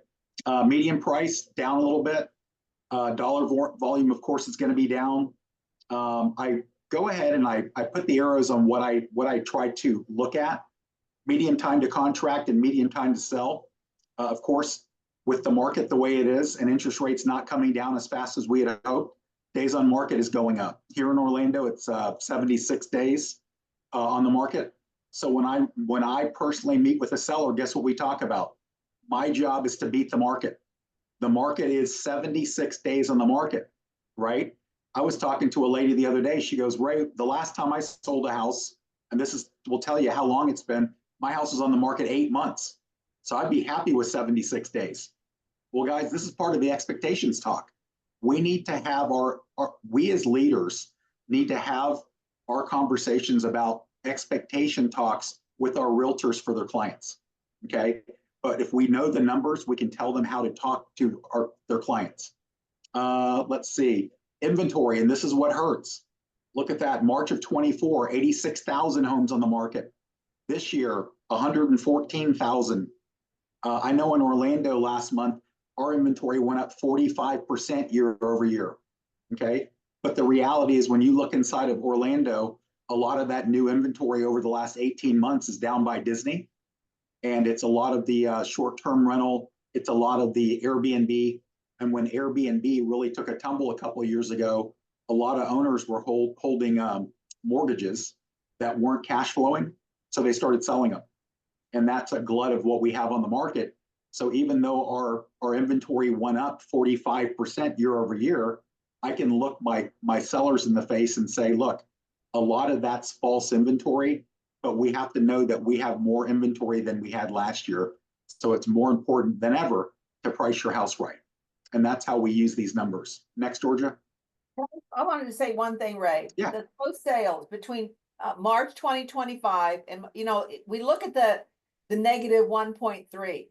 S12: Median price down a little bit. Dollar volume, of course, is going to be down. I go ahead and I put the arrows on what I try to look at. Median time to contract and median time to sell. Of course, with the market the way it is and interest rates not coming down as fast as we had hoped, days on market is going up. Here in Orlando, it's 76 days on the market. So when I personally meet with a seller, guess what we talk about? My job is to beat the market. The market is 76 days on the market, right? I was talking to a lady the other day. She goes, Ray, the last time I sold a house, and will tell you how long it's been, My house was on the market 8 months. So I'd be happy with 76 days. Well, guys, this is part of the expectations talk. We need to have we as leaders need to have our conversations about expectation talks with our realtors for their clients. Okay. But if we know the numbers, we can tell them how to talk to their clients. Let's see, inventory, and this is what hurts. Look at that, March of 24, 86,000 homes on the market. This year, 114,000. I know in Orlando last month, our inventory went up 45% year over year, okay? But the reality is when you look inside of Orlando, a lot of that new inventory over the last 18 months is down by Disney. And it's a lot of the short-term rental. It's a lot of the Airbnb. And when Airbnb really took a tumble a couple of years ago, a lot of owners were holding mortgages that weren't cash flowing. So they started selling them. And that's a glut of what we have on the market. So even though our inventory went up 45% year over year, I can look my sellers in the face and say, look, a lot of that's false inventory, but we have to know that we have more inventory than we had last year. So it's more important than ever to price your house right. And that's how we use these numbers. Next, Georgia.
S1: I wanted to say one thing, Ray.
S12: Yeah.
S1: The post sales between March 2025 and, we look at the negative 1.3.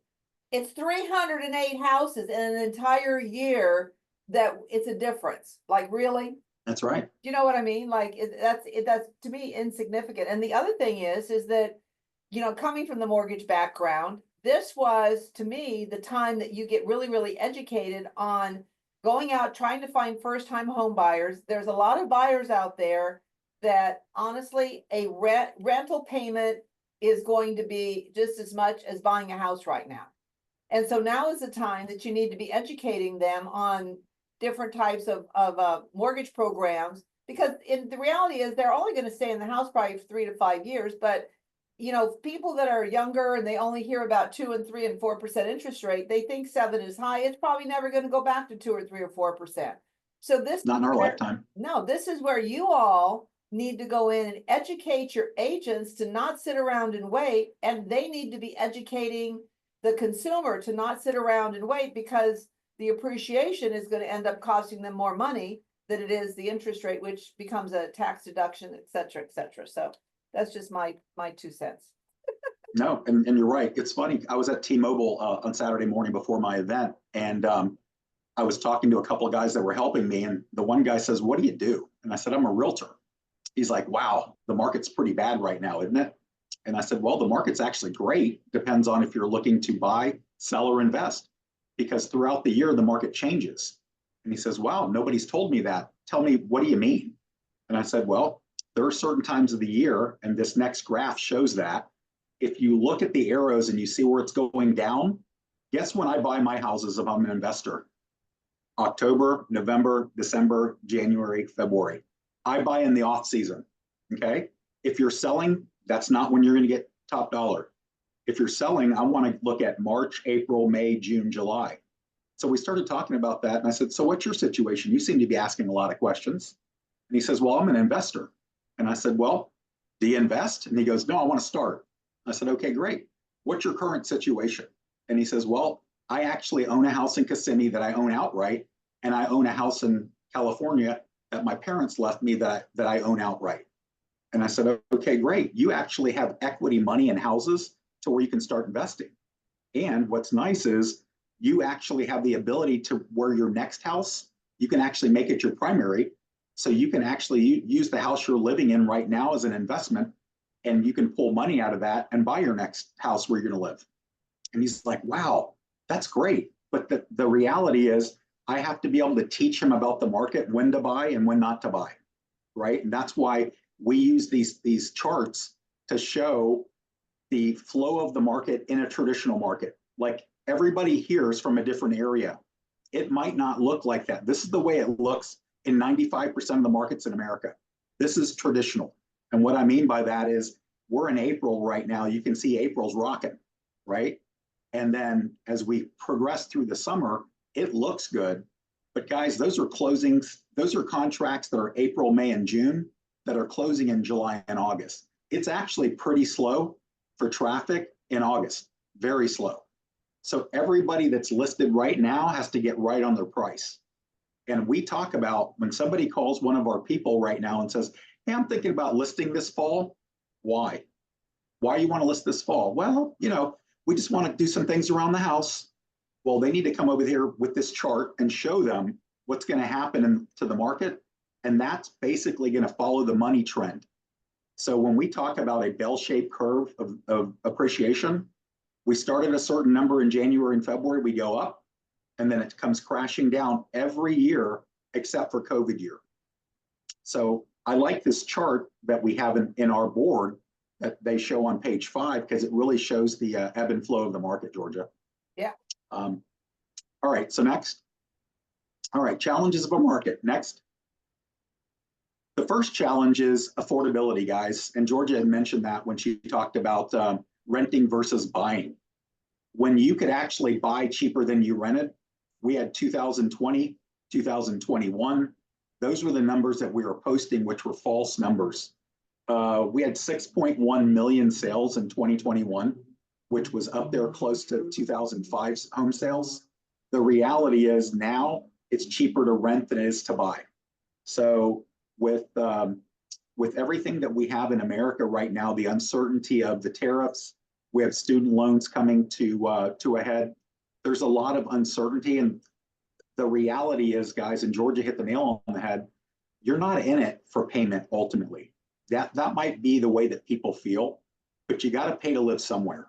S1: It's 308 houses in an entire year that it's a difference. Like, really?
S12: That's right.
S1: You know what I mean? Like that's to me insignificant. And the other thing is that, coming from the mortgage background, this was to me the time that you get really, really educated on going out, trying to find first-time home buyers. There's a lot of buyers out there that honestly, a rental payment is going to be just as much as buying a house right now. And so now is the time that you need to be educating them on different types of mortgage programs, because the reality is they're only going to stay in the house probably for 3 to 5 years. But, people that are younger and they only hear about 2 and 3 and 4% interest rate, they think 7 is high. It's probably never going to go back to 2 or 3 or 4%. So this
S12: Not in our lifetime.
S1: No, this is where you all need to go in and educate your agents to not sit around and wait, and they need to be educating the consumer to not sit around and wait, because the appreciation is going to end up costing them more money than it is the interest rate, which becomes a tax deduction, et cetera, et cetera. So that's just my 2 cents.
S12: No, and you're right. It's funny. I was at T-Mobile on Saturday morning before my event, and I was talking to a couple of guys that were helping me, and the one guy says, "What do you do?" And I said, "I'm a realtor." He's like, "Wow, the market's pretty bad right now, isn't it?" And I said, "Well, the market's actually great. Depends on if you're looking to buy, sell, or invest. Because throughout the year, the market changes." And he says, "Wow, nobody's told me that. Tell me, what do you mean?" And I said, "Well, there are certain times of the year, and this next graph shows that. If you look at the arrows and you see where it's going down, guess when I buy my houses if I'm an investor? October, November, December, January, February. I buy in the off season, okay? If you're selling, that's not when you're going to get top dollar. If you're selling, I want to look at March, April, May, June, July." So we started talking about that. And I said, "So what's your situation? You seem to be asking a lot of questions." And he says, "Well, I'm an investor." And I said, "Well, do you invest?" And he goes, "No, I want to start." I said, "Okay, great. What's your current situation?" And he says, "Well, I actually own a house in Kissimmee that I own outright. And I own a house in California that my parents left me that I own outright." And I said, "Okay, great. You actually have equity money in houses to where you can start investing. And what's nice is you actually have the ability to where your next house, you can actually make it your primary. So you can actually use the house you're living in right now as an investment, and you can pull money out of that and buy your next house where you're going to live." And he's like, "Wow, that's great." But the reality is I have to be able to teach him about the market, when to buy and when not to buy, right? And that's why we use these charts to show the flow of the market in a traditional market. Like, everybody here is from a different area. It might not look like that. This is the way it looks in 95% of the markets in America. This is traditional. And what I mean by that is we're in April right now. You can see April's rocking, right? And then as we progress through the summer, it looks good. But guys, those are closings. Those are contracts that are April, May, and June that are closing in July and August. It's actually pretty slow for traffic in August, very slow. So everybody that's listed right now has to get right on their price. And we talk about when somebody calls one of our people right now and says, hey, I'm thinking about listing this fall. Why? Why you want to list this fall? Well, you know, we just want to do some things around the house. Well, they need to come over here with this chart and show them what's going to happen to the market. And that's basically going to follow the money trend. So when we talk about a bell-shaped curve of appreciation, we start at a certain number in January and February, we go up, and then it comes crashing down every year except for COVID year. So I like this chart that we have in our board that they show on page 5 because it really shows the ebb and flow of the market, Georgia.
S1: Yeah.
S12: All right, so next. All right, challenges of a market. Next. The first challenge is affordability, guys. And Georgia had mentioned that when she talked about renting versus buying. When you could actually buy cheaper than you rented, we had 2020, 2021. Those were the numbers that we were posting, which were false numbers. We had 6.1 million sales in 2021, which was up there close to 2005's home sales. The reality is now it's cheaper to rent than it is to buy. So with everything that we have in America right now, the uncertainty of the tariffs, we have student loans coming to a head. There's a lot of uncertainty, and the reality is, guys, and Georgia hit the nail on the head, you're not in it for payment ultimately. That might be the way that people feel, but you got to pay to live somewhere.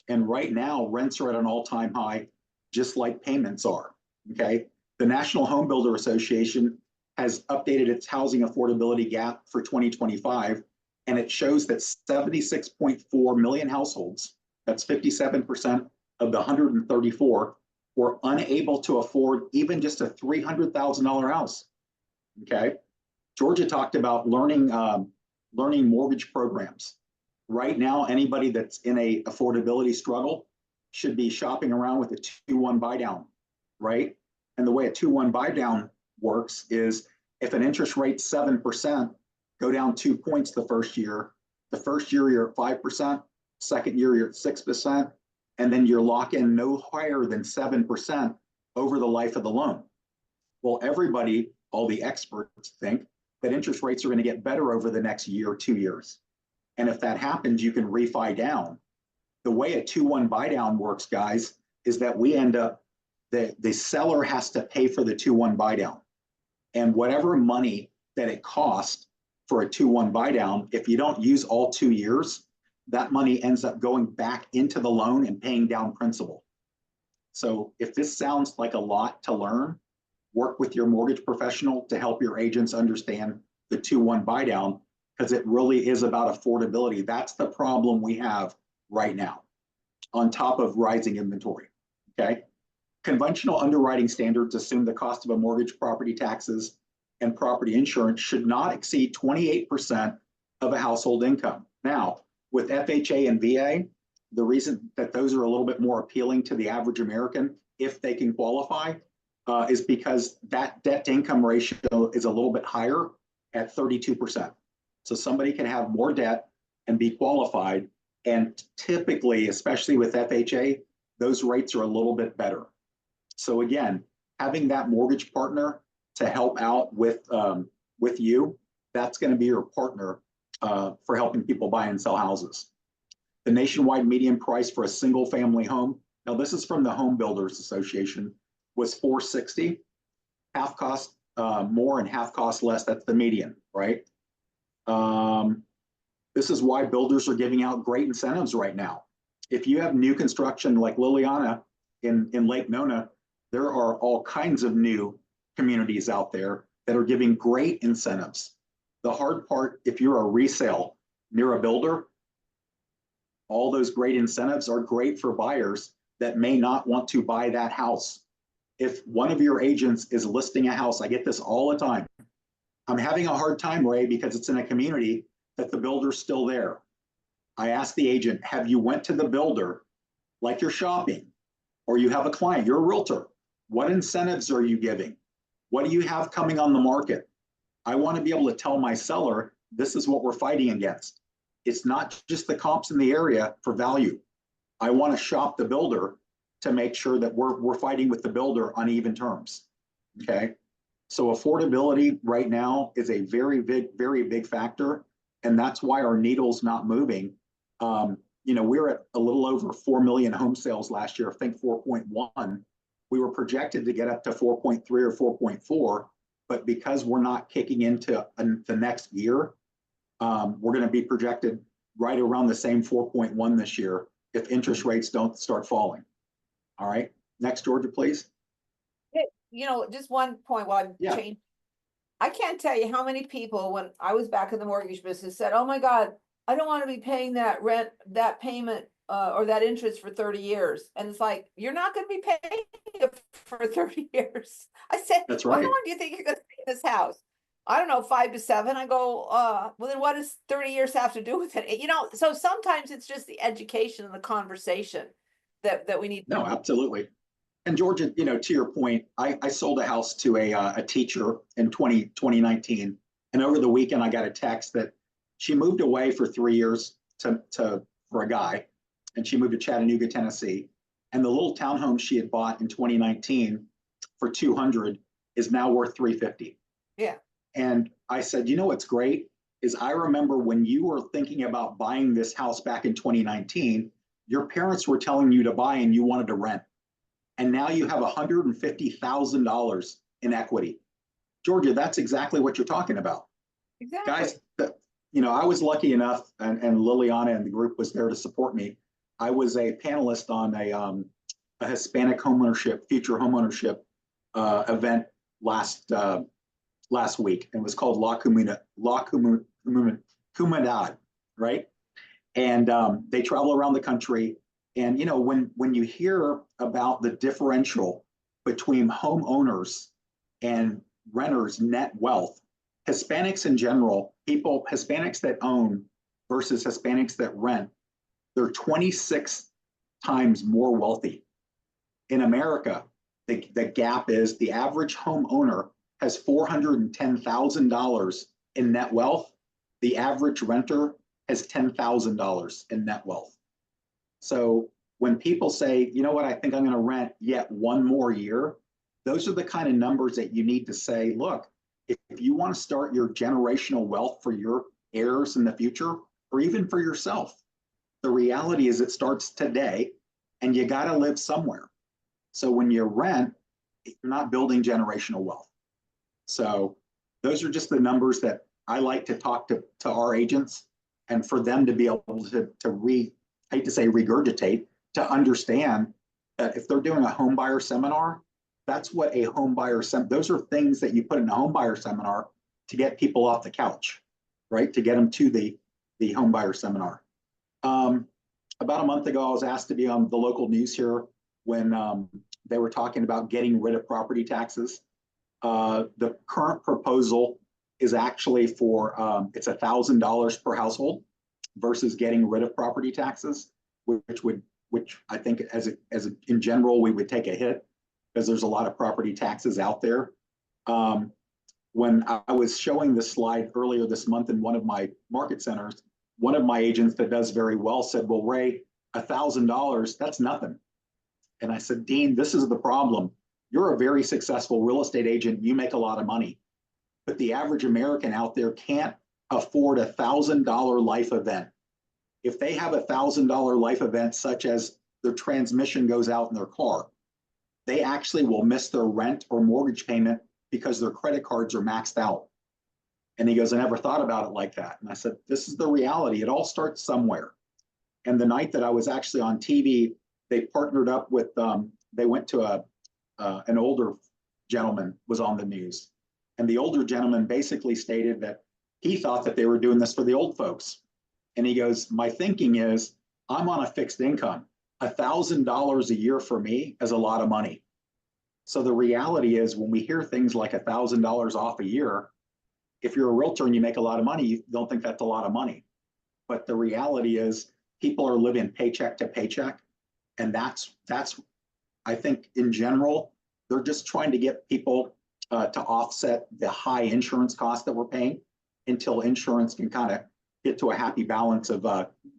S12: And right now, rents are at an all-time high, just like payments are, okay? The National Home Builder Association has updated its housing affordability gap for 2025, and it shows that 76.4 million households, that's 57% of the 134, were unable to afford even just a $300,000 house, okay? Georgia talked about learning mortgage programs. Right now, anybody that's in a affordability struggle should be shopping around with a 2-1 buy down, right? And the way a 2-1 buy down works is if an interest rate's 7%, go down 2 points the first year. The first year you're at 5%, second year you're at 6%, and then you're locked in no higher than 7% over the life of the loan. Well, everybody, all the experts think that interest rates are going to get better over the next year or 2 years. And if that happens, you can refi down. The way a 2-1 buy down works, guys, is that we end up, the seller has to pay for the 2-1 buy down. And whatever money that it costs for a 2-1 buy down, if you don't use all 2 years, that money ends up going back into the loan and paying down principal. So if this sounds like a lot to learn, work with your mortgage professional to help your agents understand the 2-1 buy down, because it really is about affordability. That's the problem we have right now, on top of rising inventory, okay? Conventional underwriting standards assume the cost of a mortgage, property taxes, and property insurance should not exceed 28% of a household income. Now, with FHA and VA, the reason that those are a little bit more appealing to the average American, if they can qualify, is because that debt to income ratio is a little bit higher at 32%. So somebody can have more debt and be qualified. And typically, especially with FHA, those rates are a little bit better. So again, having that mortgage partner to help out with you, that's going to be your partner for helping people buy and sell houses. The nationwide median price for a single family home, now this is from the Home Builders Association, was $460. Half cost more and half cost less, that's the median, right? This is why builders are giving out great incentives right now. If you have new construction like Liliana in Lake Nona, there are all kinds of new communities out there that are giving great incentives. The hard part, if you're a resale near a builder, all those great incentives are great for buyers that may not want to buy that house. If one of your agents is listing a house, I get this all the time. I'm having a hard time, Ray, because it's in a community that the builder's still there. I ask the agent, have you went to the builder like you're shopping, or you have a client, you're a realtor? What incentives are you giving? What do you have coming on the market? I want to be able to tell my seller, this is what we're fighting against. it's not just the comps in the area for value. I want to shop the builder to make sure that we're fighting with the builder on even terms. Okay. So affordability right now is a very big factor. And that's why our needle's not moving. You know, we're at a little over 4 million home sales last year, I think 4.1. We were projected to get up to 4.3 or 4.4, but because we're not kicking into the next year, we're going to be projected right around the same 4.1 this year if interest rates don't start falling. All right, next, Georgia, please.
S1: You know, just one point while I'm
S12: Yeah.
S1: changing. I can't tell you how many people, when I was back in the mortgage business, said, oh my God, I don't want to be paying that rent, that payment, or that interest for 30 years. And it's like, you're not going to be paying it for 30 years. I said,
S12: That's
S1: how
S12: right.
S1: long do you think you're going to stay in this house? I don't know, 5 to 7. I go, well, then what does 30 years have to do with it? You know, so sometimes it's just the education and the conversation that we need.
S12: No, absolutely. And Georgia, you know, to your point, I sold a house to a teacher in 2019. And over the weekend, I got a text that she moved away for 3 years for a guy, and she moved to Chattanooga, Tennessee. And the little townhome she had bought in 2019 for 200 is now worth 350.
S1: Yeah.
S12: And I said, you know what's great is I remember when you were thinking about buying this house back in 2019, your parents were telling you to buy and you wanted to rent. And now you have $150,000 in equity. Georgia, that's exactly what you're talking about.
S1: Exactly.
S12: Guys, you know, I was lucky enough, and Liliana and the group was there to support me. I was a panelist on a Hispanic homeownership, future homeownership event last week. It was called La Comunidad, right? And they travel around the country. And, you know, when you hear about the differential between homeowners and renters' net wealth, Hispanics in general, Hispanics that own versus Hispanics that rent, they're 26 times more wealthy. In America, the gap is the average homeowner has $410,000 in net wealth. The average renter has $10,000 in net wealth. So when people say, you know what, I think I'm going to rent yet one more year, those are the kind of numbers that you need to say, look, if you want to start your generational wealth for your heirs in the future, or even for yourself, the reality is it starts today and you got to live somewhere. So when you rent, you're not building generational wealth. So those are just the numbers that I like to talk to our agents, and for them to be able to I hate to say regurgitate, to understand that if they're doing a home buyer seminar, that's what a home buyer those are things that you put in a home buyer seminar to get people off the couch, right? To get them to the home buyer seminar. About a month ago, I was asked to be on the local news here when they were talking about getting rid of property taxes. The current proposal is actually for it's $1,000 per household versus getting rid of property taxes, which I think as in general we would take a hit because there's a lot of property taxes out there. When I was showing this slide earlier this month in one of my market centers, one of my agents that does very well said, well, Ray, $1,000, that's nothing. And I said, Dean, this is the problem. You're a very successful real estate agent. You make a lot of money, but the average American out there can't afford $1,000 life event. If they have $1,000 life event, such as their transmission goes out in their car, they actually will miss their rent or mortgage payment because their credit cards are maxed out. And he goes, I never thought about it like that. And I said, this is the reality. It all starts somewhere. And the night that I was actually on TV, they partnered up with, they went to an older gentleman was on the news. And the older gentleman basically stated that he thought that they were doing this for the old folks. And he goes, my thinking is I'm on a fixed income. $1,000 a year for me is a lot of money. So the reality is when we hear things like $1,000 off a year, if you're a realtor and you make a lot of money, you don't think that's a lot of money. But the reality is people are living paycheck to paycheck. And that's I think in general, they're just trying to get people to offset the high insurance costs that we're paying until insurance can kind of get to a happy balance of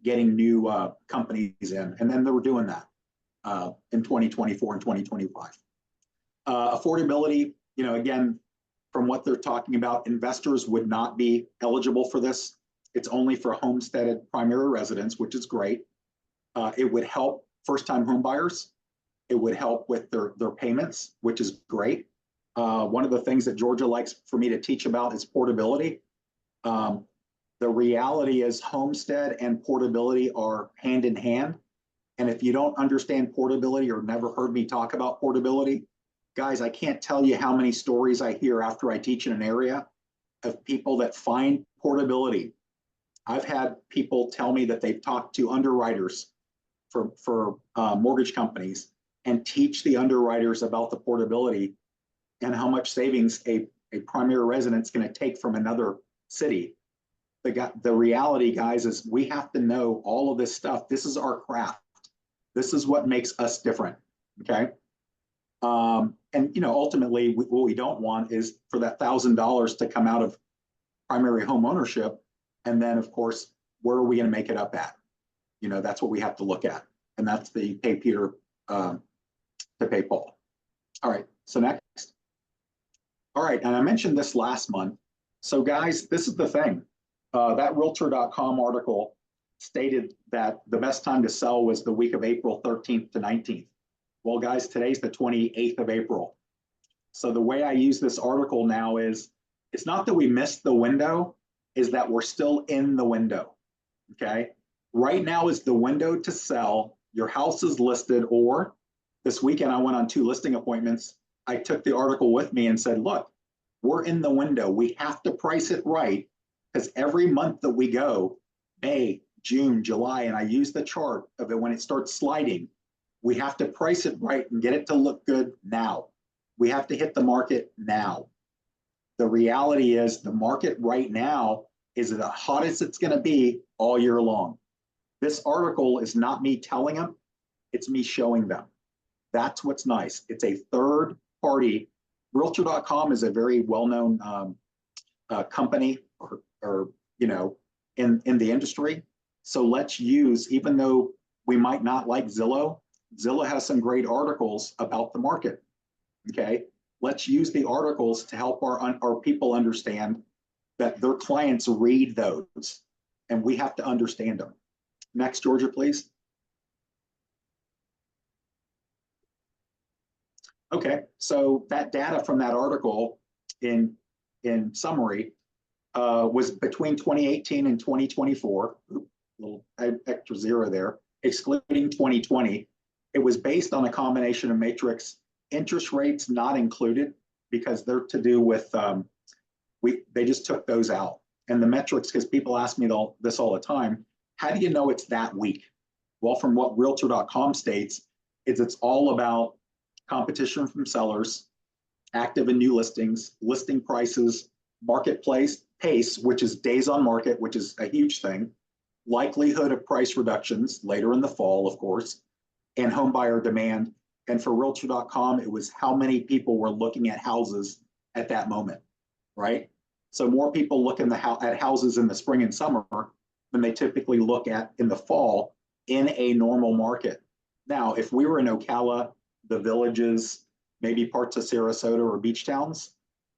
S12: getting new companies in. And then they were doing that in 2024 and 2025. Affordability, you know, again, from what they're talking about, investors would not be eligible for this. It's only for homesteaded primary residents, which is great. It would help first-time home buyers. It would help with their payments, which is great. One of the things that Georgia likes for me to teach about is portability. The reality is homestead and portability are hand in hand. And if you don't understand portability or never heard me talk about portability, guys, I can't tell you how many stories I hear after I teach in an area of people that find portability. I've had people tell me that they've talked to underwriters for mortgage companies and teach the underwriters about the portability and how much savings a primary resident's going to take from another city. The reality, guys, is we have to know all of this stuff. This is our craft. This is what makes us different. Okay. And, you know, ultimately what we don't want is for that $1,000 to come out of primary home ownership. And then, of course, where are we going to make it up at? You know, that's what we have to look at. And that's the pay Peter to pay Paul. All right. So next. All right. And I mentioned this last month. So guys, this is the thing. That Realtor.com article stated that the best time to sell was the week of April 13th to 19th. Well, guys, today's the 28th of April. So the way I use this article now is, it's not that we missed the window, is that we're still in the window, okay? Right now is the window to sell. Your house is listed, or this weekend I went on 2 listing appointments. I took the article with me and said, look, we're in the window. We have to price it right, because every month that we go, May, June, July, and I use the chart of it when it starts sliding, we have to price it right and get it to look good now. We have to hit the market now. The reality is the market right now is the hottest it's going to be all year long. This article is not me telling them, it's me showing them. That's what's nice. It's a third party. Realtor.com is a very well-known company or you know, in the industry. So let's use, even though we might not like Zillow, Zillow has some great articles about the market. Okay, let's use the articles to help our people understand that their clients read those, and we have to understand them. Next, Georgia, please. Okay, so that data from that article in summary was between 2018 and 2024, little extra zero there, excluding 2020. It was based on a combination of matrix interest rates not included because they're to do with, they just took those out. And the metrics, because people ask me this all the time, how do you know it's that weak? Well, from what Realtor.com states, it's all about competition from sellers, active and new listings, listing prices, marketplace pace, which is days on market, which is a huge thing, likelihood of price reductions later in the fall, of course, and home buyer demand. And for Realtor.com, it was how many people were looking at houses at that moment, right? So more people look at houses in the spring and summer than they typically look at in the fall in a normal market. Now, if we were in Ocala, the Villages, maybe parts of Sarasota or beach towns,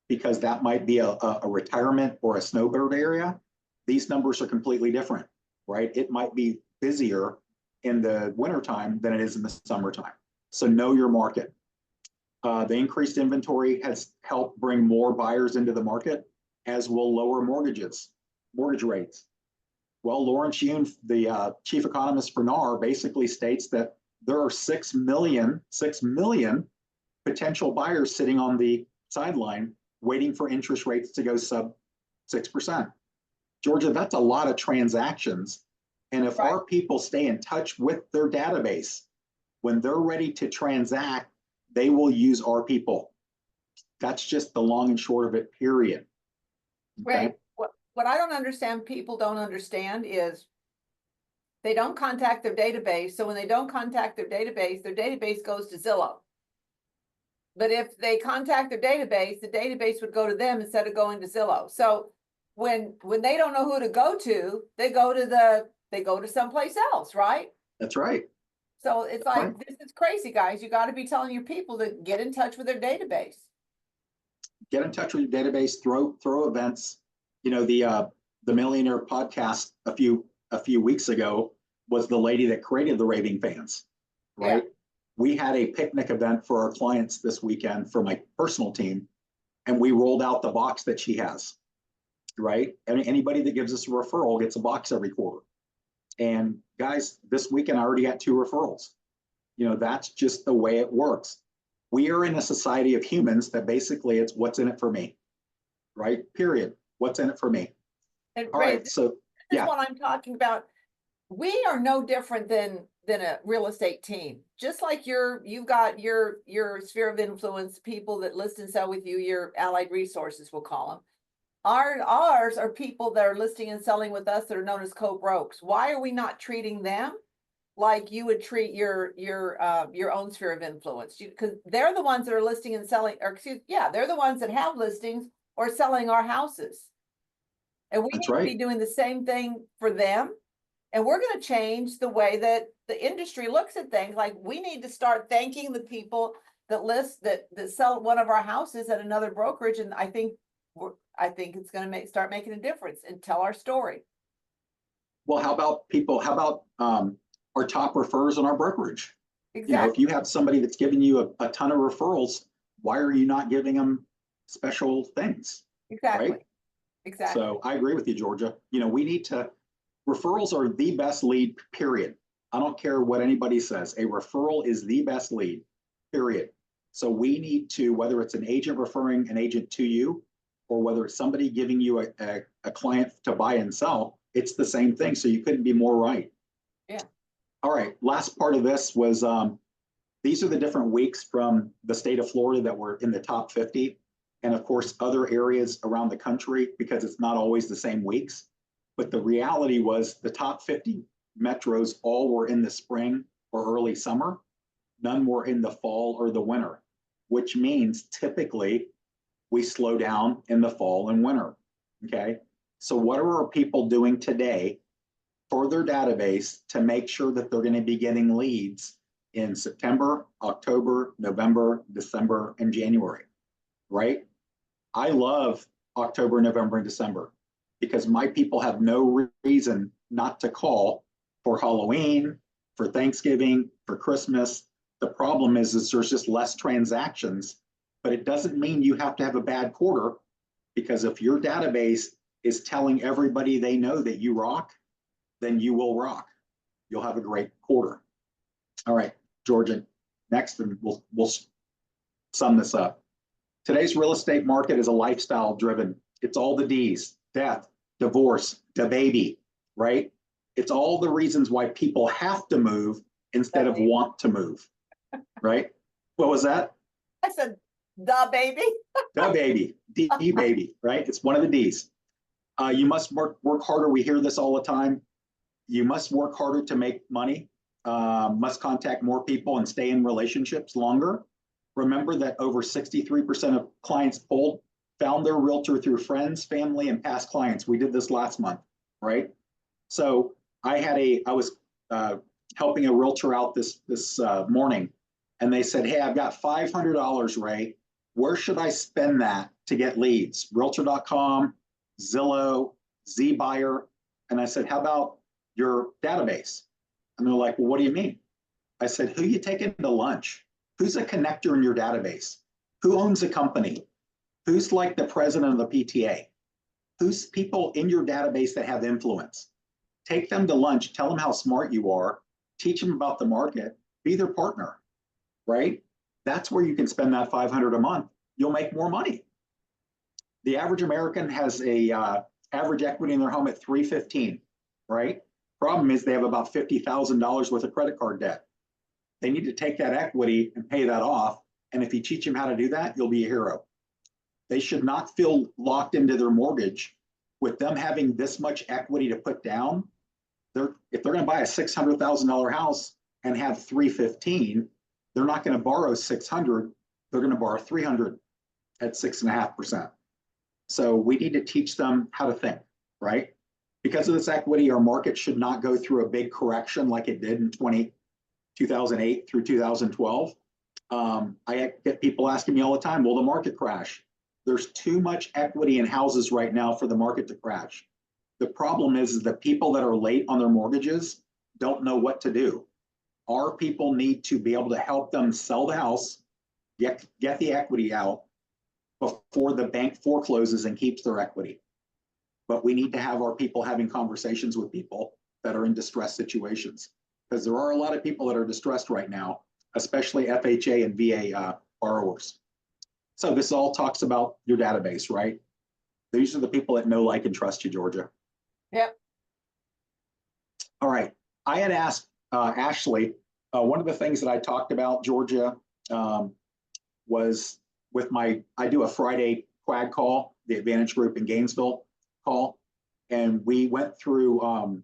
S12: because that might be a retirement or a snowbird area, these numbers are completely different, right? It might be busier in the wintertime than it is in the summertime. So know your market. The increased inventory has helped bring more buyers into the market, as will lower mortgage rates. Well, Lawrence Yun, the chief economist for NAR, basically states that there are 6 million potential buyers sitting on the sideline waiting for interest rates to go sub 6%. Georgia, that's a lot of transactions. And if our people stay in touch with their database, when they're ready to transact, they will use our people. That's just the long and short of it, period. Okay?
S1: Right. What I don't understand, people don't understand is they don't contact their database. So when they don't contact their database goes to Zillow. But if they contact their database, the database would go to them instead of going to Zillow. So when they don't know who to go to, they go to someplace else, right?
S12: That's right.
S1: So it's like,
S12: Right.
S1: this is crazy, guys. You gotta be telling your people to get in touch with their database.
S12: Get in touch with your database, throw events. You know, the Millionaire podcast a few weeks ago was the lady that created the Raving Fans, right? We had a picnic event for our clients this weekend for my personal team, and we rolled out the box that she has, right? And anybody that gives us a referral gets a box every quarter. And guys, this weekend I already got 2 referrals. You know, that's just the way it works. We are in a society of humans that basically it's what's in it for me, right? Period. What's in it for me?
S1: And
S12: All
S1: Ray,
S12: right, so
S1: this
S12: yeah.
S1: is what I'm talking about. We are no different than a real estate team. Just like you've got your sphere of influence, people that list and sell with you, your allied resources, we'll call them. Ours are people that are listing and selling with us that are known as co-brokes. Why are we not treating them like you would treat your own sphere of influence? Because they're the ones that are listing and selling, or they're the ones that have listings or selling our houses. And we
S12: That's
S1: need to
S12: right.
S1: be doing the same thing for them. And we're going to change the way that the industry looks at things. Like, we need to start thanking the people that that sell one of our houses at another brokerage. And I think it's going to start making a difference and tell our story.
S12: Well, how about our top referrers in our brokerage?
S1: Exactly.
S12: You know, if you have somebody that's giving you a ton of referrals, why are you not giving them special things?
S1: Exactly.
S12: Right?
S1: Exactly.
S12: So I agree with you, Georgia. You know, referrals are the best lead, period. I don't care what anybody says. A referral is the best lead, period. So we need to, whether it's an agent referring an agent to you, or whether it's somebody giving you a client to buy and sell, it's the same thing. So you couldn't be more right.
S1: Yeah.
S12: All right. Last part of this was, these are the different weeks from the state of Florida that were in the top 50. And of course, other areas around the country, because it's not always the same weeks. But the reality was the top 50 metros all were in the spring or early summer. None were in the fall or the winter, which means typically we slow down in the fall and winter. Okay. So what are our people doing today for their database to make sure that they're going to be getting leads in September, October, November, December, and January, right? I love October, November, and December because my people have no reason not to call for Halloween, for Thanksgiving, for Christmas. The problem is there's just less transactions, but it doesn't mean you have to have a bad quarter, because if your database is telling everybody they know that you rock, then you will rock. You'll have a great quarter. All right, Georgia, next, and we'll sum this up. Today's real estate market is a lifestyle driven. It's all the D's: death, divorce, the baby, right? It's all the reasons why people have to move instead of want to move, right? What was that?
S1: I said, the baby.
S12: The baby, D baby, right? It's one of the D's. You must work harder. We hear this all the time. You must work harder to make money, must contact more people and stay in relationships longer. Remember that over 63% of clients polled found their realtor through friends, family, and past clients. We did this last month, right? So I was helping a realtor out this morning, and they said, "Hey, I've got $500, Ray. Where should I spend that to get leads?" Realtor.com, Zillow, ZBuyer. And I said, "How about your database?" And they're like, "Well, what do you mean?" I said, "Who you taking to lunch? Who's a connector in your database? Who owns a company? Who's like the president of the PTA? Who's people in your database that have influence? Take them to lunch, tell them how smart you are, teach them about the market, be their partner," right? That's where you can spend that $500 a month. You'll make more money. The average American has a average equity in their home at 315, right? Problem is they have about $50,000 worth of credit card debt. They need to take that equity and pay that off. And if you teach them how to do that, you'll be a hero. They should not feel locked into their mortgage with them having this much equity to put down. If they're going to buy a $600,000 house and have 315, they're not going to borrow 600. They're going to borrow 300 at 6.5%. So we need to teach them how to think, right? Because of this equity, our market should not go through a big correction like it did in 2008 through 2012. I get people asking me all the time, will the market crash? There's too much equity in houses right now for the market to crash. The problem is that people that are late on their mortgages don't know what to do. Our people need to be able to help them sell the house, get the equity out before the bank forecloses and keeps their equity. But we need to have our people having conversations with people that are in distressed situations, because there are a lot of people that are distressed right now, especially FHA and VA borrowers. So this all talks about your database, right? These are the people that know, like, and trust you, Georgia.
S1: Yep.
S12: All right. I had asked Ashley, one of the things that I talked about, Georgia, was with I do a Friday quad call, the Advantage Group in Gainesville call, and we went through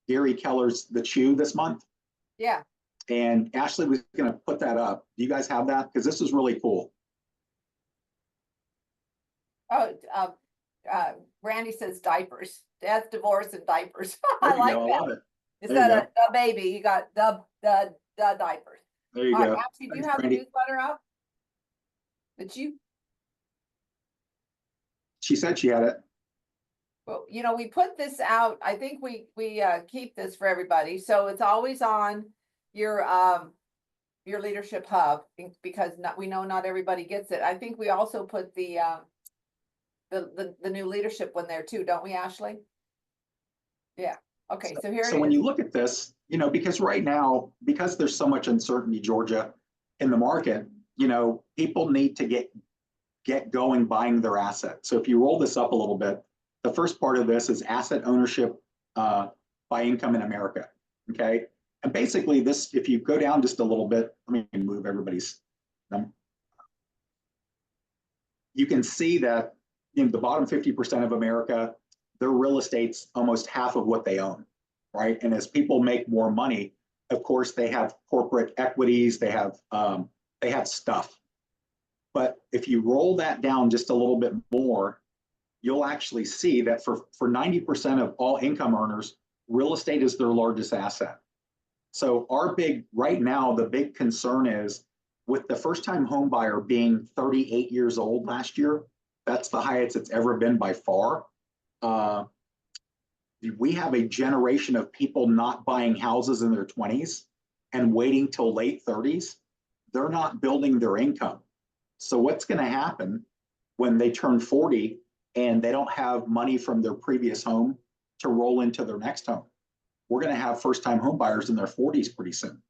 S12: Gary Keller's The Chew this month.
S1: Yeah.
S12: And Ashley was going to put that up. Do you guys have that? Because this is really cool.
S1: Oh, Randy says diapers, death, divorce, and diapers.
S12: There
S1: I
S12: you
S1: like
S12: go. I
S1: that.
S12: love it.
S1: Instead
S12: There you
S1: of the baby, you got the diapers.
S12: There you
S1: All right,
S12: go.
S1: Ashley, do you
S12: Thanks,
S1: have the
S12: Brandy.
S1: newsletter up? Did you?
S12: She said she had it.
S1: Well, you know, we put this out. I think we keep this for everybody, so it's always on your leadership hub, because we know not everybody gets it. I think we also put the new leadership one there too, don't we, Ashley? Yeah. Okay. So here.
S12: So when you look at this, you know, because right now, because there's so much uncertainty, Georgia, in the market, you know, people need to get going buying their assets. So if you roll this up a little bit, the first part of this is asset ownership by income in America. Okay. And basically this, if you go down just a little bit, let me move everybody's, you can see that in the bottom 50% of America, their real estate's almost half of what they own, right? And as people make more money, of course, they have corporate equities, they have stuff. But if you roll that down just a little bit more, you'll actually see that for 90% of all income earners, real estate is their largest asset. So right now, the big concern is with the first-time home buyer being 38 years old last year, that's the highest it's ever been by far. We have a generation of people not buying houses in their 20s and waiting till late 30s. They're not building their income. So what's going to happen when they turn 40 and they don't have money from their previous home to roll into their next home? We're going to have first-time home buyers in their 40s pretty soon.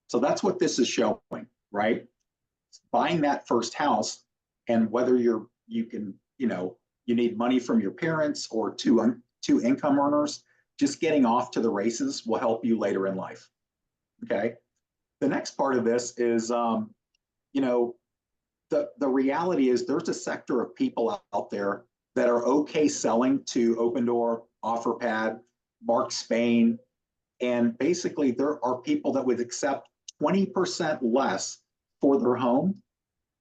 S12: So that's what this is showing, right? Buying that first house, and whether you need money from your parents or two income earners, just getting off to the races will help you later in life. Okay. The next part of this is, the reality is there's a sector of people out there that are okay selling to Opendoor, OfferPad, Mark Spain, and basically there are people that would accept 20% less for their home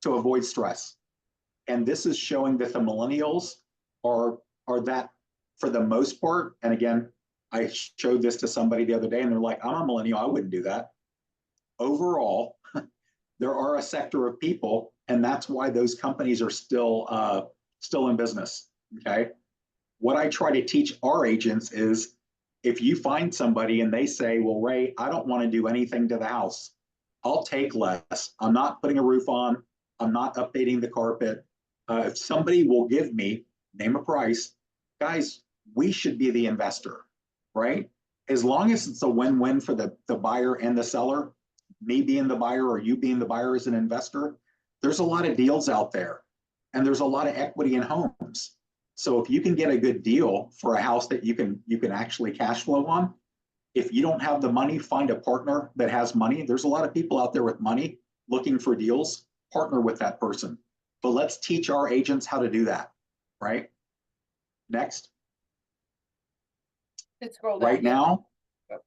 S12: to avoid stress. And this is showing that the millennials are that for the most part. And again, I showed this to somebody the other day and they're like, I'm a millennial, I wouldn't do that. Overall, there are a sector of people, and that's why those companies are still in business. Okay. What I try to teach our agents is, if you find somebody and they say, well, Ray, I don't want to do anything to the house, I'll take less. I'm not putting a roof on. I'm not updating the carpet. If somebody will give me, name a price, guys, we should be the investor, right? As long as it's a win-win for the buyer and the seller, me being the buyer or you being the buyer as an investor, there's a lot of deals out there and there's a lot of equity in homes. So if you can get a good deal for a house that you can actually cash flow on, if you don't have the money, find a partner that has money. There's a lot of people out there with money looking for deals. Partner with that person. But let's teach our agents how to do that, right? Next. Right now,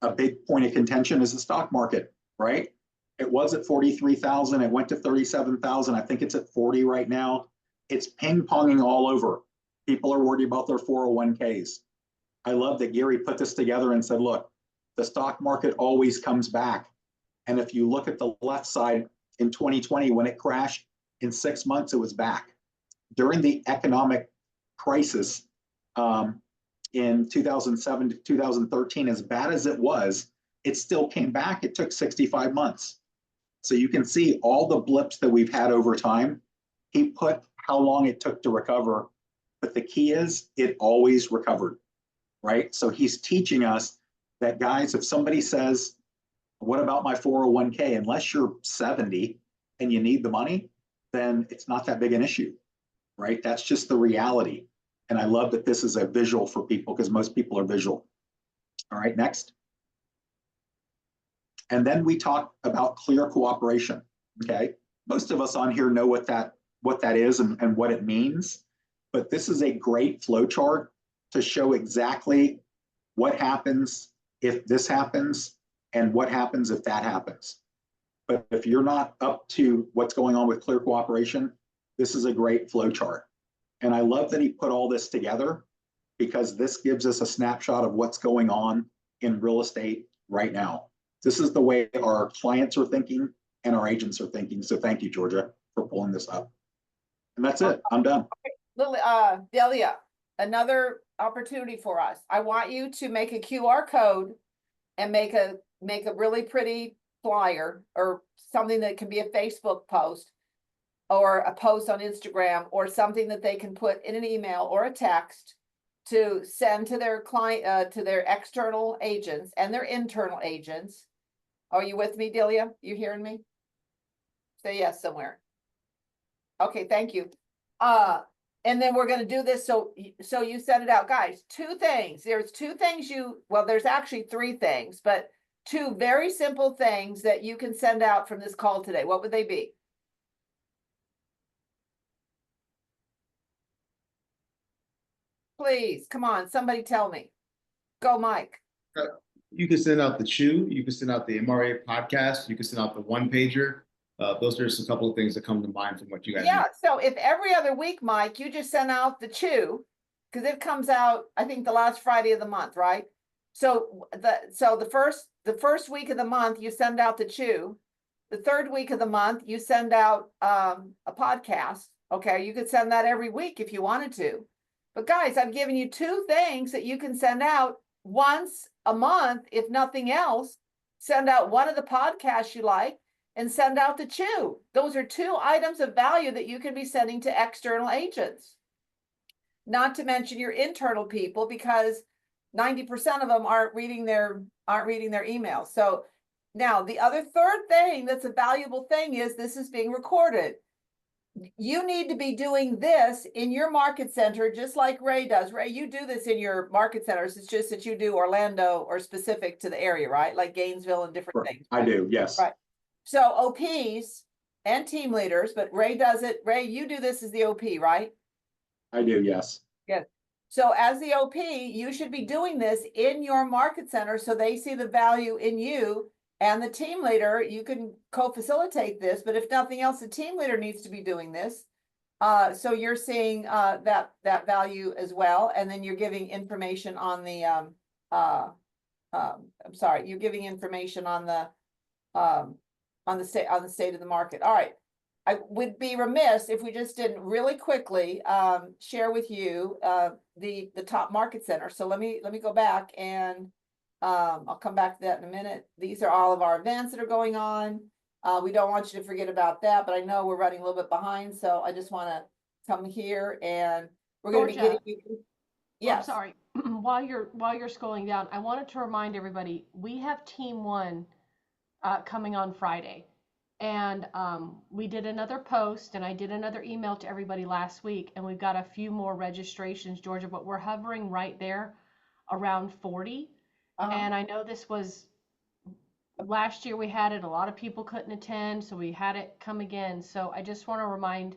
S12: a big point of contention is the stock market, right? It was at 43,000. It went to 37,000. I think it's at 40 right now. It's ping-ponging all over. People are worried about their 401ks. I love that Gary put this together and said, look, the stock market always comes back. And if you look at the left side in 2020, when it crashed, in 6 months, it was back. During the economic crisis in 2007 to 2013, as bad as it was, it still came back. It took 65 months. So you can see all the blips that we've had over time. He put how long it took to recover, but the key is it always recovered, right? So he's teaching us that, guys, if somebody says, what about my 401k? Unless you're 70 and you need the money, then it's not that big an issue, right? That's just the reality. And I love that this is a visual for people because most people are visual. All right, next. And then we talk about clear cooperation, okay? Most of us on here know what that is and what it means, but this is a great flow chart to show exactly what happens if this happens and what happens if that happens. But if you're not up to what's going on with clear cooperation, this is a great flow chart. And I love that he put all this together because this gives us a snapshot of what's going on in real estate right now. This is the way our clients are thinking and our agents are thinking. So thank you, Georgia, for pulling this up. And that's it. I'm done.
S1: Delia, another opportunity for us. I want you to make a QR code and make a really pretty flyer or something that can be a Facebook post or a post on Instagram or something that they can put in an email or a text to send to their client, to their external agents and their internal agents. Are you with me, Delia? You hearing me? Say yes somewhere. Okay, thank you. And then we're going to do this. So you send it out, guys. Two things. There's two things there's actually three things, but two very simple things that you can send out from this call today. What would they be? Please, come on, somebody tell me. Go, Mike.
S6: You can send out the Chew, you can send out the MRA podcast, you can send out the one pager. Those are just a couple of things that come to mind from what you guys
S1: Yeah,
S6: know.
S1: so if every other week, Mike, you just send out the Chew, because it comes out, I think, the last Friday of the month, right? So the first week of the month, you send out the Chew. The third week of the month, you send out a podcast. Okay, you could send that every week if you wanted to. But guys, I've given you two things that you can send out once a month, if nothing else. Send out one of the podcasts you like and send out the Chew. Those are two items of value that you can be sending to external agents. Not to mention your internal people, because 90% of them aren't reading their emails. So now the other third thing that's a valuable thing is this is being recorded. You need to be doing this in your market center, just like Ray does. Ray, you do this in your market centers. It's just that you do Orlando or specific to the area, right? Like Gainesville and different things. Right?
S12: I do, yes.
S1: Right. So OPs and team leaders, but Ray does it. Ray, you do this as the OP, right?
S12: I do, yes.
S1: Good. So as the OP, you should be doing this in your market center so they see the value in you. And the team leader, you can co-facilitate this, but if nothing else, the team leader needs to be doing this. So you're seeing that value as well, and then you're giving information on the you're giving information on the state of the market. All right, I would be remiss if we just didn't really quickly share with you the top market center. So let me go back and. I'll come back to that in a minute. These are all of our events that are going on. We don't want you to forget about that, but I know we're running a little bit behind, so I just want to come here and we're going to be getting you. Yes.
S11: Sorry. While you're scrolling down, I wanted to remind everybody we have Team One coming on Friday, and we did another post and I did another email to everybody last week, and we've got a few more registrations, Georgia, but we're hovering right there around 40. And I know this was last year we had it, a lot of people couldn't attend, so we had it come again. So I just want to remind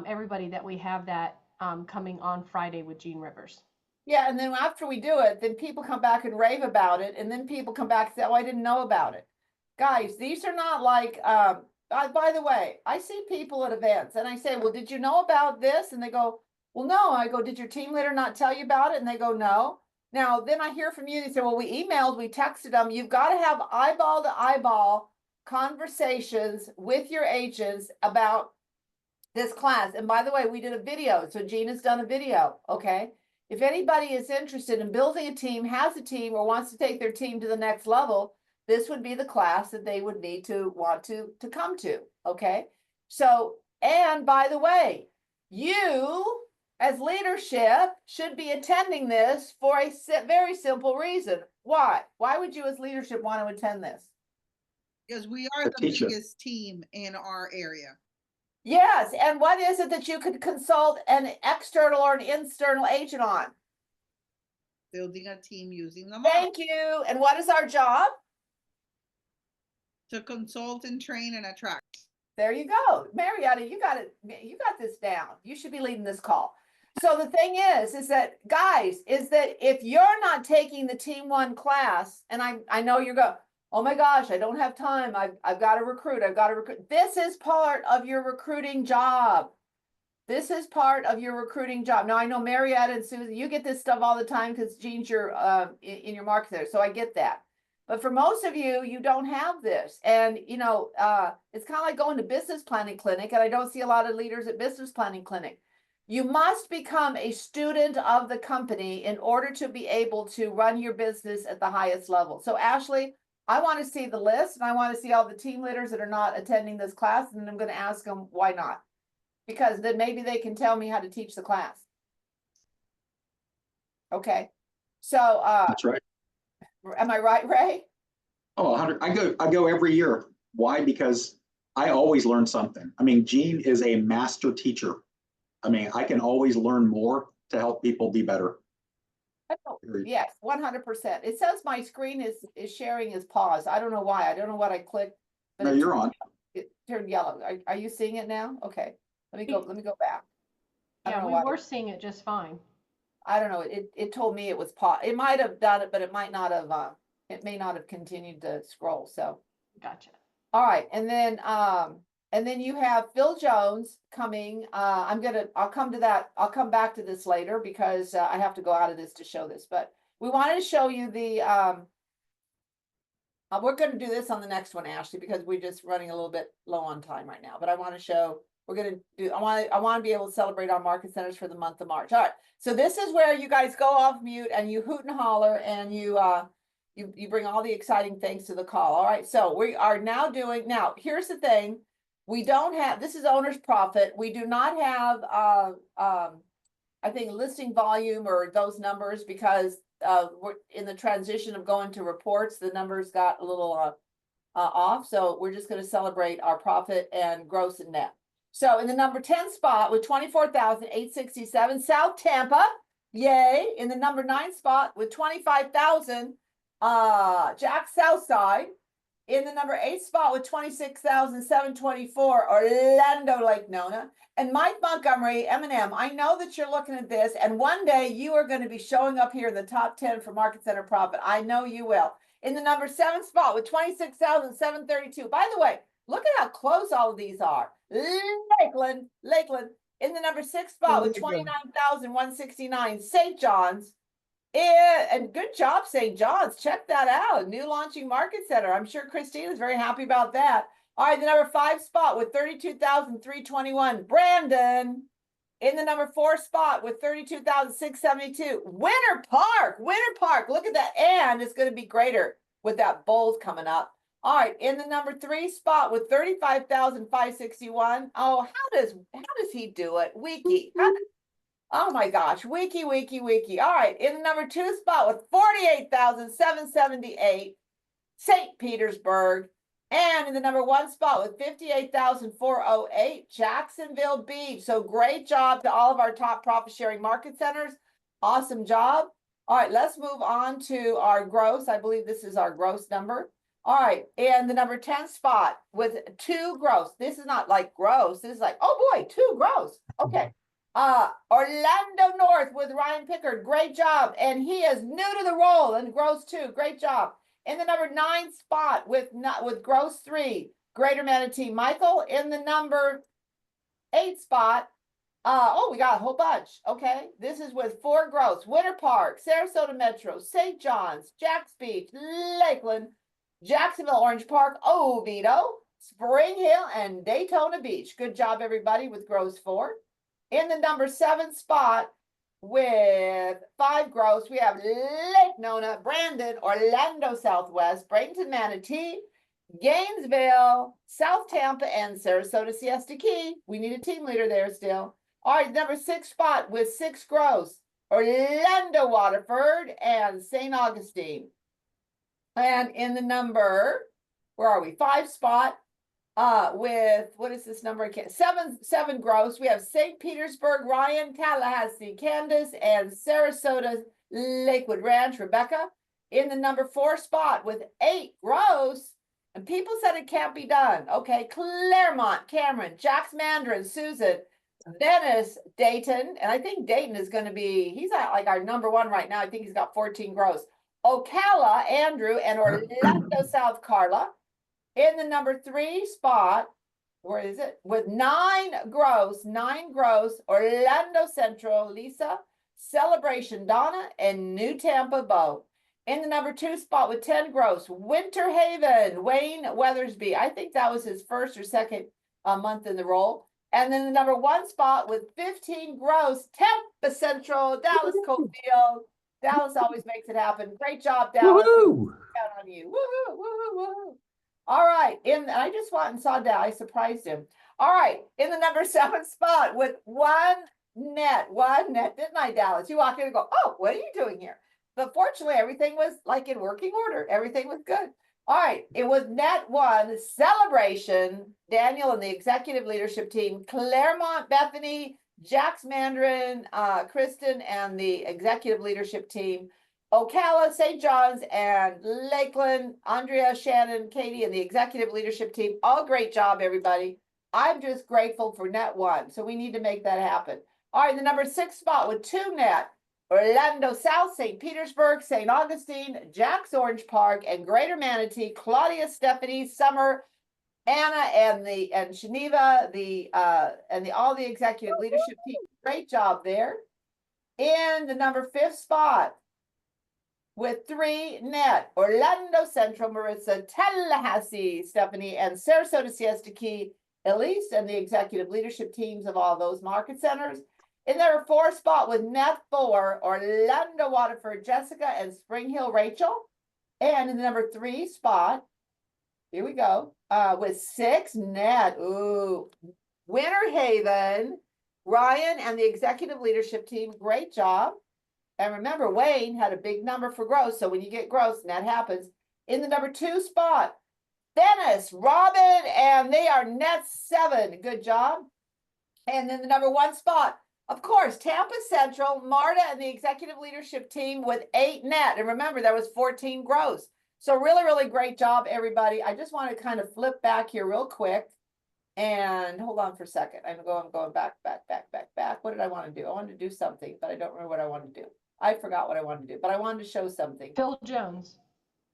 S11: everybody that we have that coming on Friday with Gene Rivers.
S1: Yeah, and then after we do it, then people come back and rave about it, and then people come back and say, oh, I didn't know about it. Guys, these are not like, by the way, I see people at events and I say, well, did you know about this? And they go, Well, no, I go, did your team leader not tell you about it? And they go, no. Now, then I hear from you, they say, well, we emailed, we texted them. You've got to have eyeball to eyeball conversations with your agents about this class. And by the way, we did a video. So Gina's done a video, okay? If anybody is interested in building a team, has a team, or wants to take their team to the next level, this would be the class that they would need to want to come to, okay? So, and by the way, you as leadership should be attending this for a very simple reason. Why? Why would you as leadership want to attend this?
S10: Because we are
S12: The
S10: the
S12: teacher.
S10: biggest team in our area.
S1: Yes, and what is it that you could consult an external or an internal agent on?
S10: Building a team using the model
S1: Thank you. And what is our job?
S10: to consult and train and attract.
S1: There you go. Marietta, you got it. You got this down. You should be leading this call. So the thing is that guys, is that if you're not taking the Team One class, and I know you're going, oh my gosh, I don't have time. I've got to recruit. I've got to recruit. This is part of your recruiting job. This is part of your recruiting job. Now I know Marietta and Susan, you get this stuff all the time because Gene's your in your market there. So I get that. But for most of you, you don't have this. And, you know, it's kind of like going to business planning clinic. And I don't see a lot of leaders at business planning clinic. You must become a student of the company in order to be able to run your business at the highest level. So Ashley, I want to see the list and I want to see all the team leaders that are not attending this class. And I'm going to ask them why not, because then maybe they can tell me how to teach the class. Okay. So,
S12: That's right.
S1: am I right, Ray?
S12: Oh, 100. I go every year. Why? Because I always learn something. I mean, Gene is a master teacher. I mean, I can always learn more to help people be better.
S1: Yes, 100%. It says my screen is sharing is paused. I don't know why. I don't know what I clicked. But
S12: No, you're on.
S1: It turned yellow. Are you seeing it now? Okay. Let me go back. I don't
S11: Yeah,
S1: know
S11: we
S1: why.
S11: were seeing it just fine.
S1: I don't know. It told me it was paused. It might have done it, but it might not have it may not have continued to scroll. So
S11: Gotcha.
S1: all right, and then you have Phil Jones coming. I'll come to that. I'll come back to this later because I have to go out of this to show this. But we wanted to show you the. We're going to do this on the next one, Ashley, because we're just running a little bit low on time right now. But I want to show. We're going to do. I want to be able to celebrate our market centers for the month of March. All right. So this is where you guys go off mute and you hoot and holler and you bring all the exciting things to the call. All right. So we are now doing. Now here's the thing. We don't have, this is owner's profit. We do not have, I think listing volume or those numbers because we're in the transition of going to reports. The numbers got a little off. So we're just going to celebrate our profit and gross and net. So in the number 10 spot with 24,867, South Tampa, yay. In the number 9 spot with 25,000, Jack Southside. In the number 8 spot with 26,724, Orlando Lake Nona. And Mike Montgomery, M&M, I know that you're looking at this, and one day you are going to be showing up here in the top 10 for Market Center Profit. I know you will. In the number 7 spot with 26,732. By the way, look at how close all of these are. Lakeland. In the number 6 spot with 29,169, St. John's. Yeah, and good job, St. John's. Check that out. New launching market center. I'm sure Christine is very happy about that. All right, the number 5 spot with 32,321, Brandon. In the number 4 spot with 32,672, Winter Park. Look at that. And it's going to be greater with that bold coming up. All right, in the number 3 spot with 35,561. Oh, how does he do it? Wiki. Oh my gosh, wiki. All right, in the number 2 spot with 48,778, St. Petersburg. And in the number 1 spot with 58,408, Jacksonville Beach. So great job to all of our top profit sharing market centers. Awesome job. All right, let's move on to our gross. I believe this is our gross number. All right, and the number 10 spot with 2 gross. This is not like gross. This is like, oh boy, 2 gross. Okay. Orlando North with Ryan Pickard, great job. And he is new to the role and gross 2, great job. In the number 9 spot with gross 3, Greater Manatee Michael. In the number 8 spot Oh, we got a whole bunch. Okay, this is with 4 growths: Winter Park, Sarasota Metro, St. John's, Jax Beach, Lakeland, Jacksonville Orange Park, Oviedo, Spring Hill, and Daytona Beach. Good job, everybody, with growths 4. In the number 7 spot with 5 growths, we have Lake Nona, Brandon, Orlando Southwest, Bradenton Manatee, Gainesville, South Tampa, and Sarasota Siesta Key. We need a team leader there still. All right, number 6 spot with 6 growths, Orlando Waterford and St. Augustine. And in the number, where are we? 5 spot, with, what is this number? Again? 7 growths. We have St. Petersburg, Ryan, Tallahassee, Candace, and Sarasota Lakewood Ranch, Rebecca. In the number 4 spot with 8 growths, and people said it can't be done. Okay, Claremont, Cameron, Jax Mandarin, Susan, Dennis, Dayton, and I think Dayton is going to be, he's at like our number 1 right now. I think he's got 14 growths. Ocala, Andrew, and Orlando, South Carla. In the number 3 spot, where is it? With 9 growths, Orlando Central, Lisa, Celebration, Donna, and New Tampa, Bo. In the number 2 spot with 10 growths, Winter Haven, Wayne Weathersby. I think that was his first or second month in the role. And then the number 1 spot with 15 growths, Tampa Central, Dallas Cofield. Dallas always makes it happen. Great job, Dallas. Count on you. Woohoo, woohoo, woohoo. All right. I just went and saw that. I surprised him. All right. In the number 7 spot with 1 net, didn't I, Dallas? You walk in and go, oh, what are you doing here? But fortunately, everything was like in working order. Everything was good. All right. It was net 1, Celebration, Daniel and the executive leadership team, Claremont, Bethany, Jax Mandarin, Kristen, and the executive leadership team, Ocala, St. John's, and Lakeland, Andrea, Shannon, Katie, and the executive leadership team. All great job, everybody. I'm just grateful for net 1. So we need to make that happen. All right, the number 6 spot with 2 net, Orlando South, St. Petersburg, St. Augustine, Jax Orange Park, and Greater Manatee, Claudia, Stephanie, Summer, Anna, and Geneva, all the executive leadership team. Great job there. In the number 5 spot with 3 net, Orlando Central, Maritza, Tallahassee, Stephanie, and Sarasota Siesta Key, Elise, and the executive leadership teams of all those market centers. In their 4 spot with net 4, Orlando Waterford, Jessica, and Spring Hill, Rachel. And in the number 3 spot, here we go, with 6 net, Winter Haven, Ryan, and the executive leadership team. Great job. And remember, Wayne had a big number for growth. So when you get growth, that happens. In the number 2 spot, Dennis, Robin, and they are net 7. Good job. And then the number 1 spot, of course, Tampa Central, Marta, and the executive leadership team with 8 net. And remember, there was 14 growths. So really, really great job, everybody. I just want to kind of flip back here real quick. And hold on for a second. I'm going back. What did I want to do? I wanted to do something, but I don't remember what I wanted to do. I forgot what I wanted to do, but I wanted to show something.
S11: Phil Jones.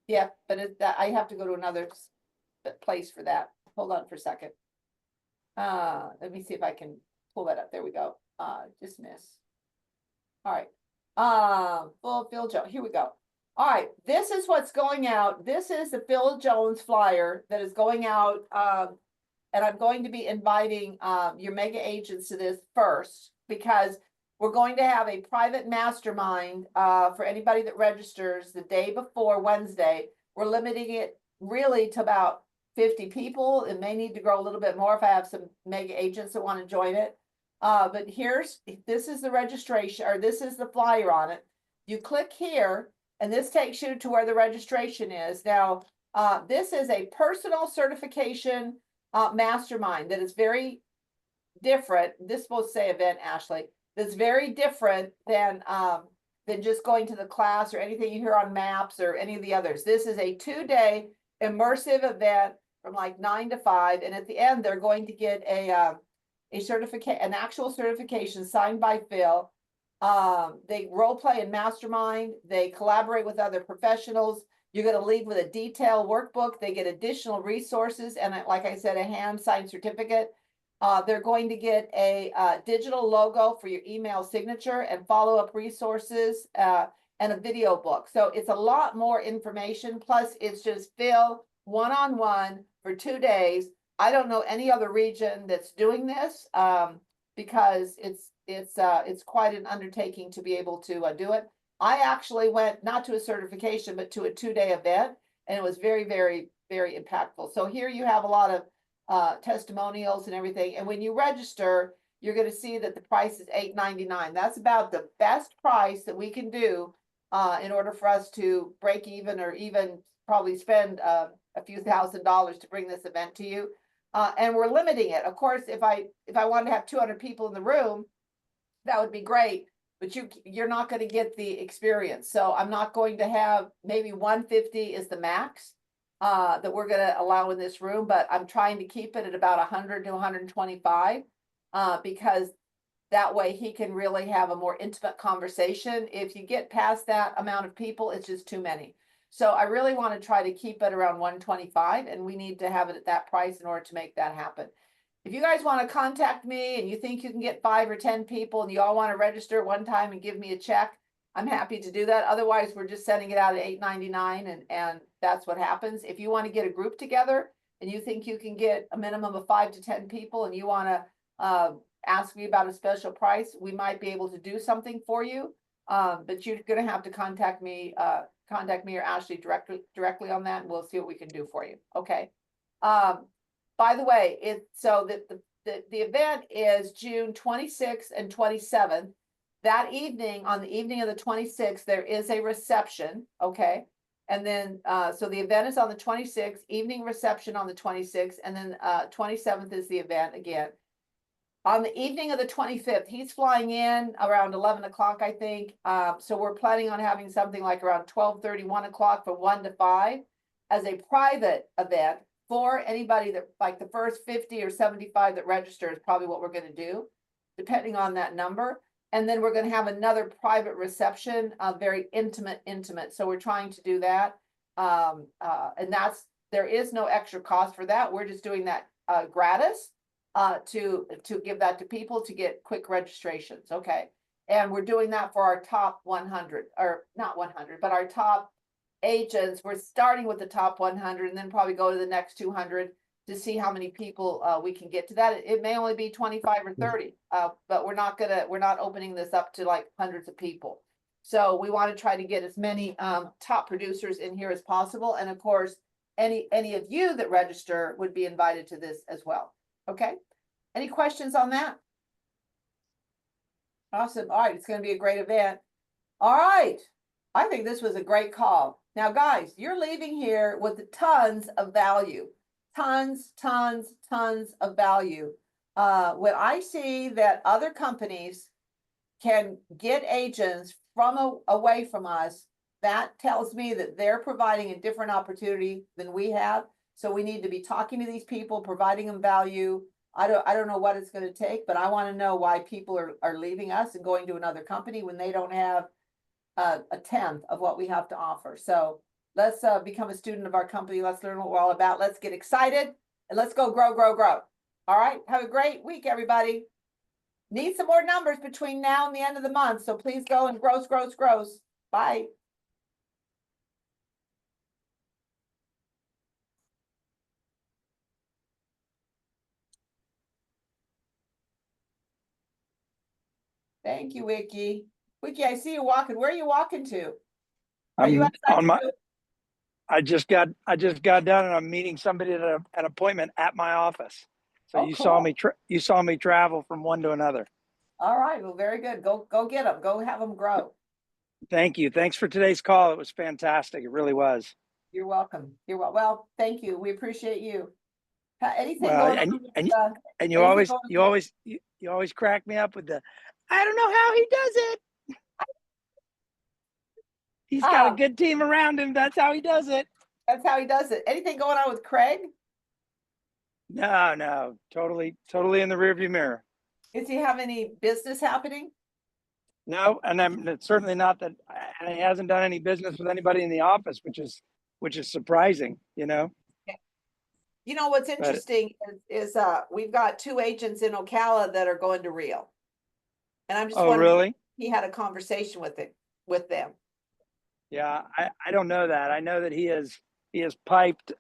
S1: Yeah, but I have to go to another place for that. Hold on for a second. Let me see if I can pull that up. There we go. Dismiss. All right. Phil Jones. Here we go. All right. This is what's going out. This is the Phil Jones flyer that is going out. And I'm going to be inviting your mega agents to this first, because we're going to have a private mastermind for anybody that registers the day before Wednesday. We're limiting it really to about 50 people. It may need to grow a little bit more if I have some mega agents that want to join it. But this is the registration, or this is the flyer on it. You click here, and this takes you to where the registration is. Now, this is a personal certification mastermind that is very different. This is supposed to say event, Ashley. That's very different than just going to the class or anything you hear on maps or any of the others. This is a 2-day immersive event from like 9 to 5, and at the end they're going to get an actual certification signed by Phil. They role play and mastermind. They collaborate with other professionals. You're going to leave with a detailed workbook. They get additional resources and, like I said, a hand-signed certificate. They're going to get a digital logo for your email signature and follow-up resources and a video book. So it's a lot more information. Plus, it's just Phil one-on-one for 2 days. I don't know any other region that's doing this because it's quite an undertaking to be able to do it. I actually went not to a certification, but to a 2-day event, and it was very, very, very impactful. So here you have a lot of testimonials and everything. And when you register, you're going to see that the price is $8.99. That's about the best price that we can do in order for us to break even, or even probably spend a few $1,000s to bring this event to you. And we're limiting it. Of course, if I wanted to have 200 people in the room, that would be great, but you're not going to get the experience. So I'm not going to have, maybe 150 is the max that we're going to allow in this room, but I'm trying to keep it at about 100 to 125 because that way he can really have a more intimate conversation. If you get past that amount of people, it's just too many. So I really want to try to keep it around 125, and we need to have it at that price in order to make that happen. If you guys want to contact me and you think you can get 5 or 10 people and you all want to register at one time and give me a check, I'm happy to do that. Otherwise, we're just sending it out at $8.99, and that's what happens. If you want to get a group together and you think you can get a minimum of 5 to 10 people and you want to ask me about a special price, we might be able to do something for you. But you're going to have to contact me or Ashley directly on that, and we'll see what we can do for you. Okay. By the way, the event is June 26th and 27th. That evening, on the evening of the 26th, there is a reception. Okay. And then, so the event is on the 26th, evening reception on the 26th, and then 27th is the event again. On the evening of the 25th, he's flying in around 11 o'clock, I think. So we're planning on having something like around 12:30, 1 o'clock from 1 to 5 as a private event for anybody that, like the first 50 or 75 that register is probably what we're going to do, depending on that number. And then we're going to have another private reception, very intimate. So we're trying to do that. And there is no extra cost for that. We're just doing that gratis. To give that to people to get quick registrations. Okay. And we're doing that for our top 100, or not 100, but our top agents. We're starting with the top 100 and then probably go to the next 200 to see how many people we can get to that. It may only be 25 or 30, but we're not opening this up to like hundreds of people. So we want to try to get as many top producers in here as possible. And of course, any of you that register would be invited to this as well. Okay. Any questions on that? Awesome. All right. It's going to be a great event. All right. I think this was a great call. Now, guys, you're leaving here with tons of value. Tons of value. When I see that other companies can get agents from away from us, that tells me that they're providing a different opportunity than we have. So we need to be talking to these people, providing them value. I don't know what it's going to take, but I want to know why people are leaving us and going to another company when they don't have a tenth of what we have to offer. So let's become a student of our company. Let's learn what we're all about. Let's get excited and let's go grow. All right. Have a great week, everybody. Need some more numbers between now and the end of the month. So please go and gross. Bye. Thank you, Wiki. Wiki, I see you walking. Where are you walking to? Are you outside?
S8: I just got done and I'm meeting somebody at an appointment at my office. So you saw me travel from one to another.
S1: All right. Well, very good. Go get them. Go have them grow.
S8: Thank you. Thanks for today's call. It was fantastic. It really was.
S1: You're welcome. Well, thank you. We appreciate you. Anything
S8: Well,
S1: going on?
S8: And you always crack me up with the, I don't know how he does it. He's got a good team around him. That's how he does it.
S1: That's how he does it. Anything going on with Craig?
S8: No, totally in the rearview mirror.
S1: Does he have any business happening?
S8: No, and it's certainly not that. And he hasn't done any business with anybody in the office, which is surprising, you know.
S1: You know, what's interesting is we've got 2 agents in Ocala that are going to Rio. And I'm just
S8: Oh,
S1: wondering,
S8: really?
S1: if he had a conversation with them.
S8: Yeah, I don't know that. I know that he has piped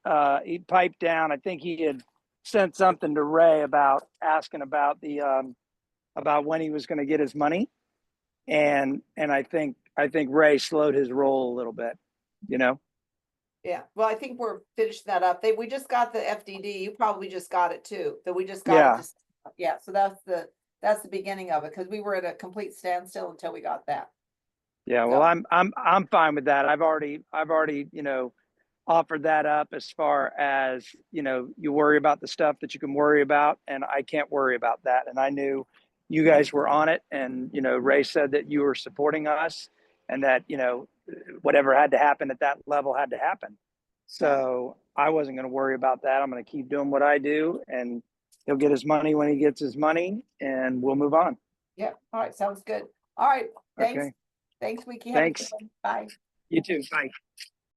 S8: down. I think he had sent something to Ray about asking about the about when he was going to get his money. And I think Ray slowed his roll a little bit, you know.
S1: Yeah, well, I think we're finishing that up. We just got the FDD. You probably just got it too. So we just got
S8: Yeah.
S1: it. Yeah, so that's the beginning of it, because we were at a complete standstill until we got that.
S8: Yeah, well, I'm fine with that. I've already, you know, offered that up as far as, you know, you worry about the stuff that you can worry about, and I can't worry about that. And I knew you guys were on it, and, you know, Ray said that you were supporting us and that, you know, whatever had to happen at that level had to happen. So I wasn't going to worry about that. I'm going to keep doing what I do, and he'll get his money when he gets his money, and we'll move on.
S1: Yeah, all right, sounds good. All right, thanks.
S8: Okay.
S1: Thanks, Wiki.
S8: Thanks.
S1: Bye.
S8: You too. Bye.